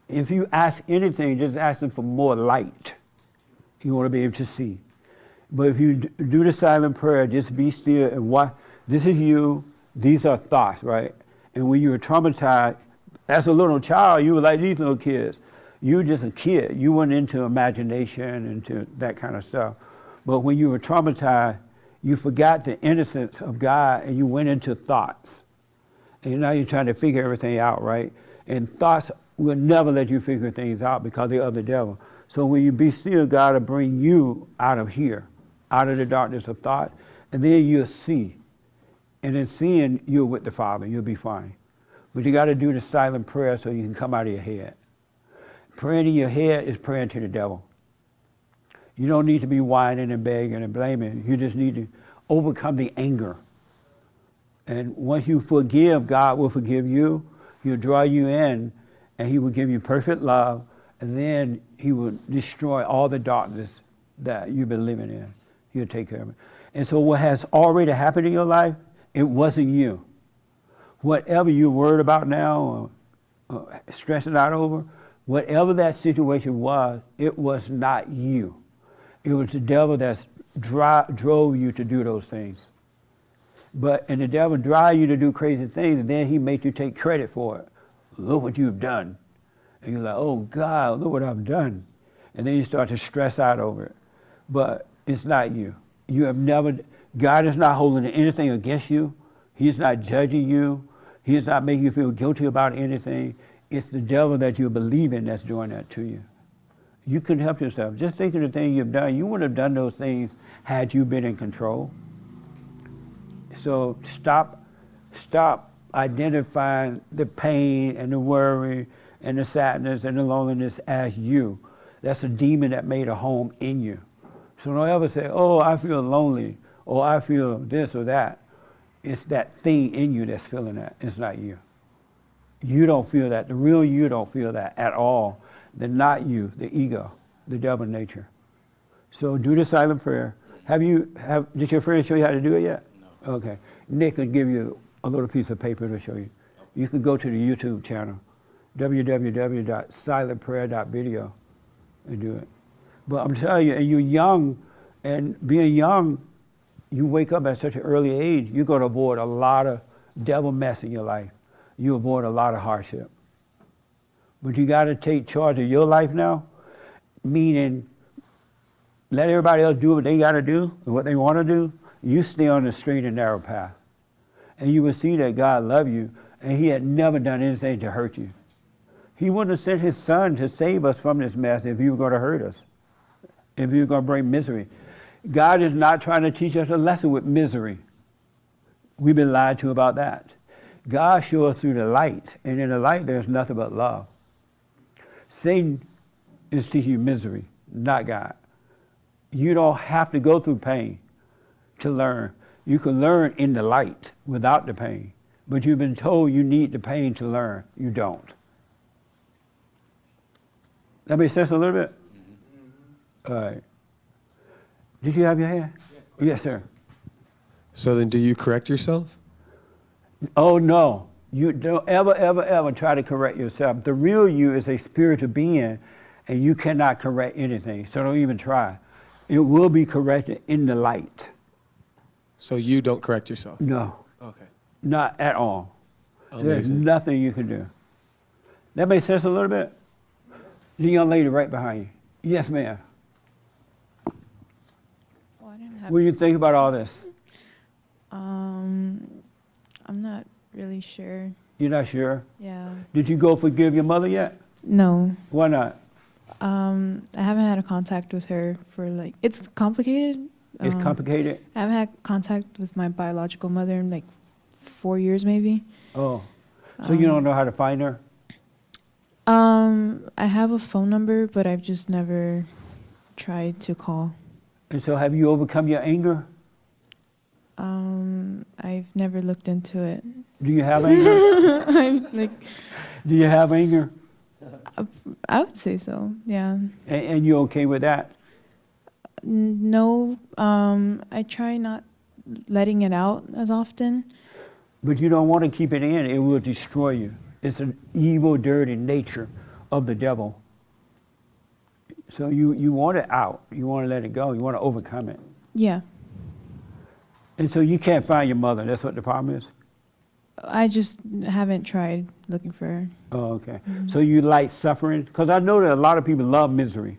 If you ask anything, just ask them for more light. You want to be able to see. But if you do the silent prayer, just be still and watch. This is you. These are thoughts, right? And when you were traumatized, as a little child, you were like these little kids. You were just a kid. You weren't into imagination, into that kind of stuff. But when you were traumatized, you forgot the innocence of God and you went into thoughts. And now you're trying to figure everything out, right? And thoughts will never let you figure things out because they're of the devil. So when you be still, God will bring you out of here, out of the darkness of thought, and then you'll see. And in seeing, you're with the Father, you'll be fine. But you got to do the silent prayer so you can come out of your head. Praying in your head is praying to the devil. You don't need to be whining and begging and blaming. You just need to overcome the anger. And once you forgive, God will forgive you. He'll draw you in, and he will give you perfect love, and then he will destroy all the darkness that you've been living in. He'll take care of it. And so what has already happened in your life, it wasn't you. Whatever you're worried about now or stressing out over, whatever that situation was, it was not you. It was the devil that drove you to do those things. And the devil drive you to do crazy things, and then he makes you take credit for it. Look what you've done. And you're like, oh God, look what I've done. and then you start to stress out over it. But it's not you. You have never, God is not holding anything against you. He's not judging you. He's not making you feel guilty about anything. It's the devil that you believe in that's doing that to you. You couldn't help yourself. Just think of the things you've done. You wouldn't have done those things had you been in control. So stop identifying the pain and the worry and the sadness and the loneliness as you. That's a demon that made a home in you. So don't ever say, oh, I feel lonely, or I feel this or that. It's that thing in you that's feeling that. It's not you. You don't feel that. The real you don't feel that at all. The not you, the ego, the devil nature. So do the silent prayer. Did your friend show you how to do it yet? No. Okay. Nick will give you a little piece of paper to show you. You can go to the YouTube channel, www.silentprayer.video, and do it. But I'm telling you, and you're young, and being young, you wake up at such an early age, you're going to avoid a lot of devil mess in your life. You avoid a lot of hardship. But you got to take charge of your life now, meaning let everybody else do what they got to do and what they want to do. You stay on the straight and narrow path. And you will see that God loves you, and he had never done anything to hurt you. He wouldn't have sent his son to save us from this mess if he were going to hurt us, if he were going to bring misery. God is not trying to teach us a lesson with misery. We've been lied to about that. God shows us through the light, and in the light there's nothing but love. Satan is teaching you misery, not God. You don't have to go through pain to learn. You can learn in the light without the pain, but you've been told you need the pain to learn. You don't. That makes sense a little bit? Mm-hmm. All right. Did you have your hand? Yes, sir. So then do you correct yourself? Oh, no. You don't ever try to correct yourself. The real you is a spiritual being, and you cannot correct anything, so don't even try. It will be corrected in the light. So you don't correct yourself? No. Okay. Not at all. Amazing. There's nothing you can do. That makes sense a little bit? The young lady right behind you. Yes, ma'am. What do you think about all this? I'm not really sure. You're not sure? Yeah. Did you go forgive your mother yet? No. Why not? I haven't had a contact with her for it's complicated. It's complicated? I haven't had contact with my biological mother in 4 years maybe. Oh, so you don't know how to find her? I have a phone number, but I've just never tried to call. And so have you overcome your anger? I've never looked into it. Do you have anger? I'm Do you have anger? I would say so, yeah. And you're okay with that? No, I try not letting it out as often. But you don't want to keep it in. It will destroy you. It's an evil, dirty nature of the devil. So you want it out. You want to let it go. You want to overcome it. Yeah. And so you can't find your mother. That's what the problem is? I just haven't tried looking for her. Oh, okay. So you like suffering? Because I know that a lot of people love misery.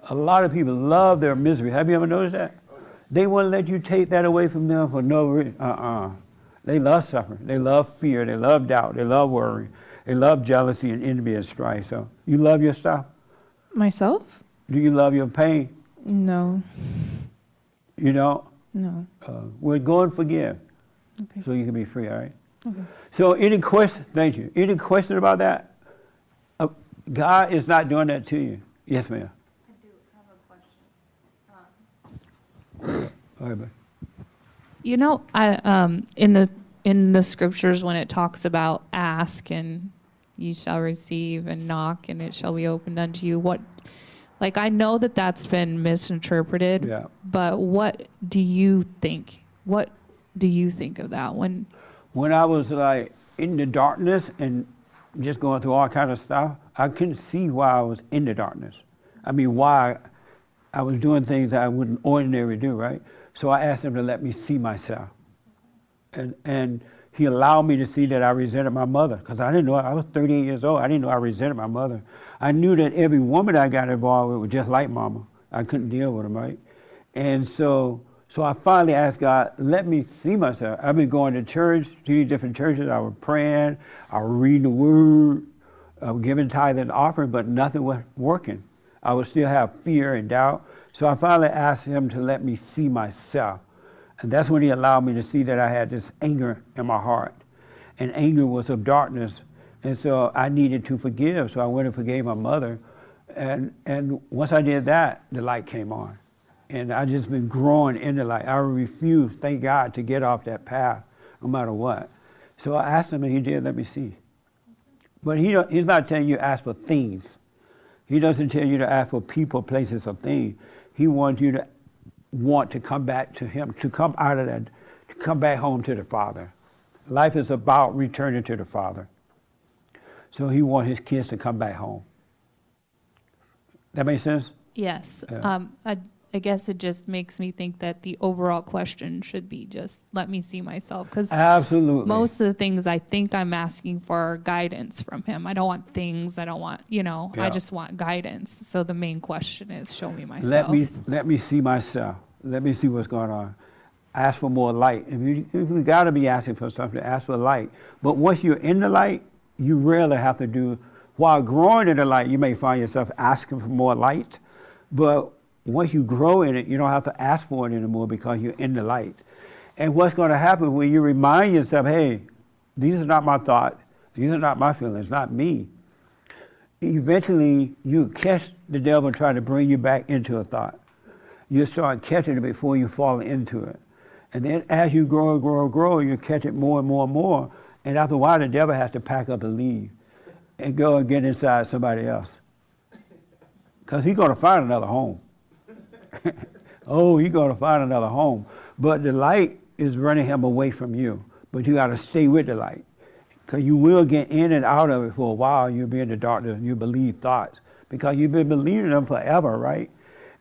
A lot of people love their misery. Have you ever noticed that? They won't let you take that away from them for no reason. They love suffering. They love fear. They love doubt. They love worry. They love jealousy and envy and strife. So you love your stuff? Myself? Do you love your pain? No. You don't? No. Well, go and forgive. Okay. So you can be free, all right? Okay. So any question, thank you. Any question about that? God is not doing that to you. Yes, ma'am. I do have a question. All right, bye. You know, in the scriptures when it talks about ask and you shall receive and knock and it shall be opened unto you, I know that that's been misinterpreted. Yeah. But what do you think? What do you think of that one? When I was in the darkness and just going through all kind of stuff, I couldn't see why I was in the darkness. I mean, why I was doing things I wouldn't ordinarily do, right? So I asked him to let me see myself. And He allowed me to see that I resented my mother, because I didn't know, I was 38 years old. I didn't know I resented my mother. I knew that every woman I got involved with was just like mama. I couldn't deal with them, right? And so I finally asked God, let me see myself. I've been going to church, 3 different churches. I was praying, I was reading the word, I was giving tithe and offering, but nothing was working. I would still have fear and doubt. So I finally asked him to let me see myself. And that's when he allowed me to see that I had this anger in my heart. And anger was of darkness. And so I needed to forgive. So I went and forgave my mother. And once I did that, the light came on. And I just been growing in the light. I refuse, thank God, to get off that path, no matter what. So I asked him, and he did let me see. But he's not telling you to ask for things. He doesn't tell you to ask for people, places, or things. He wants you to want to come back to him, to come out of that, to come back home to the Father. Life is about returning to the Father. So he wants his kids to come back home. That make sense? Yes. Yeah. I guess it just makes me think that the overall question should be just let me see myself. Because absolutely, most of the things I think I'm asking for are guidance from him. I don't want things. I don't want, Yeah. I just want guidance. So the main question is show me myself. Let me see myself. Let me see what's going on. Ask for more light. If you got to be asking for something, ask for light. But once you're in the light, you rarely have to do, while growing in the light, you may find yourself asking for more light. But once you grow in it, you don't have to ask for it anymore because you're in the light. And what's going to happen when you remind yourself, hey, these are not my thoughts, these are not my feelings, not me. Eventually, you catch the devil trying to bring you back into a thought. You start catching it before you fall into it. And then as you grow, you catch it more and more and more. And after a while, the devil has to pack up and leave and go and get inside somebody else. Because he's going to find another home. Oh, you're going to find another home. But the light is running him away from you. But you got to stay with the light. Because you will get in and out of it for a while. You'll be in the darkness and you believe thoughts. Because you've been believing them forever, right?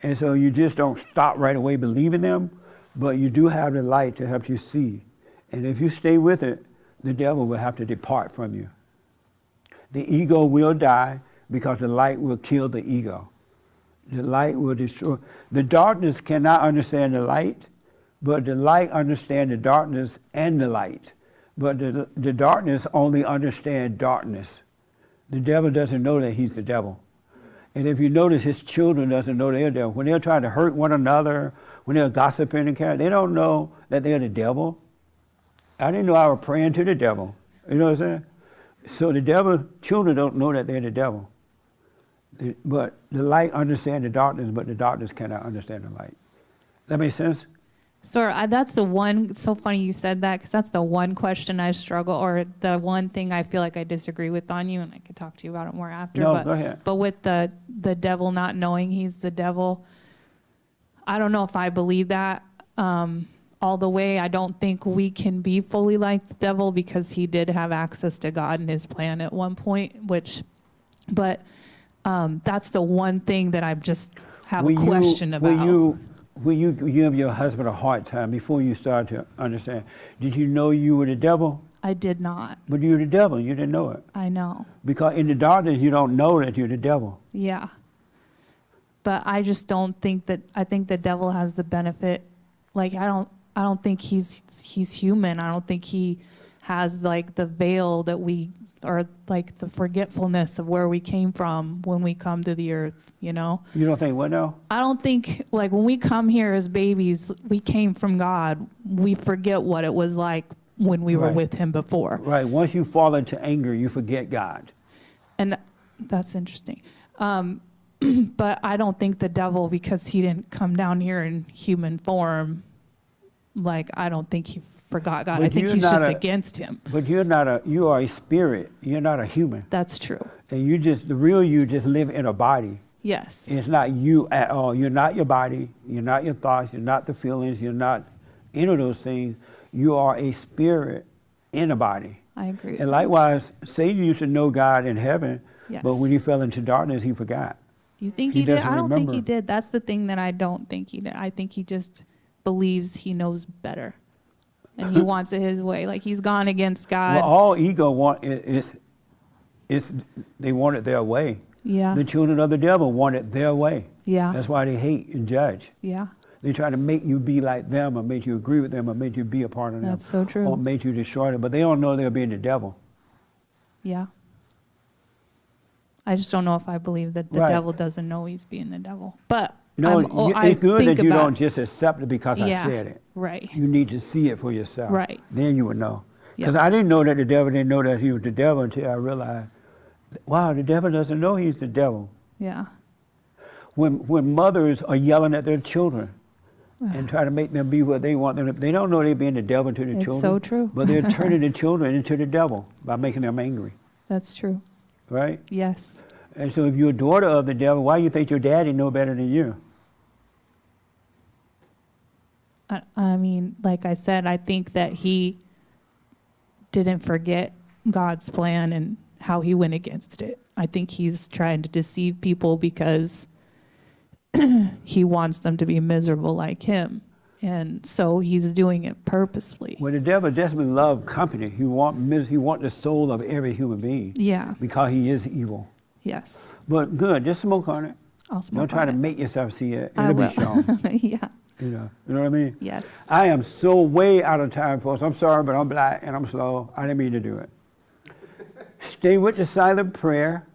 And so you just don't stop right away believing them. But you do have the light to help you see. And if you stay with it, the devil will have to depart from you. The ego will die because the light will kill the ego. The light will destroy. The darkness cannot understand the light, but the light understands the darkness and the light. But the darkness only understands darkness. The devil doesn't know that he's the devil. And if you notice, his children doesn't know they're the devil. When they're trying to hurt one another, when they're gossiping and carrying, they don't know that they're the devil. I didn't know I was praying to the devil. You know what I'm saying? So the devil, children don't know that they're the devil. But the light understands the darkness, but the darkness cannot understand the light. That makes sense? So that's the one, it's so funny you said that, because that's the one question I struggle, or the one thing I feel like I disagree with on you, and I could talk to you about it more after. No, but, go ahead. But with the devil not knowing he's the devil, I don't know if I believe that all the way. I don't think we can be fully like the devil because he did have access to God and his plan at one point, but that's the one thing that I just have a question about. When you give your husband a hard time before you start to understand, did you know you were the devil? I did not. But you were the devil, you didn't know it. I know. Because in the darkness, you don't know that you're the devil. Yeah. But I just don't think that, I think the devil has the benefit. Like, I don't think he's human. I don't think he has like the veil that we, or like the forgetfulness of where we came from when we come to the earth, you know? You don't think what now? I don't think, like, when we come here as babies, we came from God. We forget what it was like when we were with him before. Right. Once you fall into anger, you forget God. And that's interesting. But I don't think the devil, because he didn't come down here in human form, like, I don't think he forgot God. I think he's just against him. But you are a spirit. You're not a human. That's true. And the real you just live in a body. Yes. It's not you at all. You're not your body. You're not your thoughts. You're not the feelings. You're not any of those things. You are a spirit in a body. I agree. And likewise, Satan used to know God in heaven, Yes. but when he fell into darkness, he forgot. You think he did? doesn't I don't think he remember. did. That's the thing that I don't think he did. I think he just believes he knows better. and he wants it his way. Like he's gone against God. Well, all ego want is they want it their way. Yeah. The children of the devil want it their way. Yeah. That's why they hate and judge. Yeah. They try to make you be like them, or make you agree with them, or make you be a part of them. That's so true. Or make you destroy them. But they don't know they're being the devil. Yeah. I just don't know if I believe that the Right. devil doesn't know he's being the devil. But No, I it's good think that you about, don't just accept it because I Yeah, said it. right. You need to see it for yourself. Right. Then you would know. Yeah. Because I didn't know that the devil didn't know that he was the devil until I realized, wow, the devil doesn't know he's the devil. Yeah. When mothers are yelling at their children and try to make them be what they want them to, they don't know they're being the devil to the It's children. so true. But they're turning the children into the devil by making them angry, That's true. right? Yes. And so if you're a daughter of the devil, why do you think your daddy know better than you? I mean, like I said, I think that he didn't forget God's plan and how he went against it. I think he's trying to deceive people because he wants them to be miserable like him. And so he's doing it purposefully. Well, the devil definitely loves company. He want the soul of every human being. Yeah. Because he is evil. Yes. But good, just smoke on it. I'll smoke Don't try on to it. make yourself see it. I It'll will. be shown. Yeah. You know what I mean? Yes. I am so way out of time, folks. I'm sorry, but I'm black and I'm slow. I didn't mean to do it. Stay with the silent prayer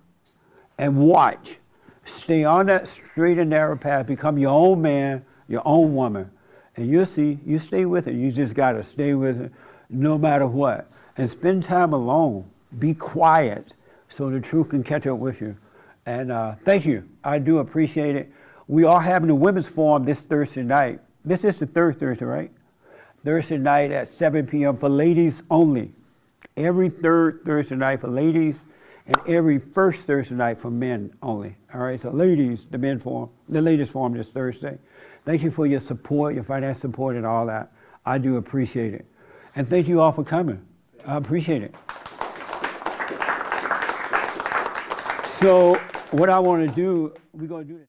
and watch. Stay on that straight and narrow path. Become your own man, your own woman. And you'll see, you stay with it. You just got to stay with it no matter what. And spend time alone. Be quiet so the truth can catch up with you. And thank you. I do appreciate it. We are having a women's forum this Thursday night. This is the third Thursday, right? Thursday night at 7 p.m. for ladies only. Every third Thursday night for ladies and every first Thursday night for men only. All right, so ladies, the ladies forum this Thursday. Thank you for your support, your financial support and all that. I do appreciate it. And thank you all for coming. I appreciate it. So what I want to do, we're going to do this.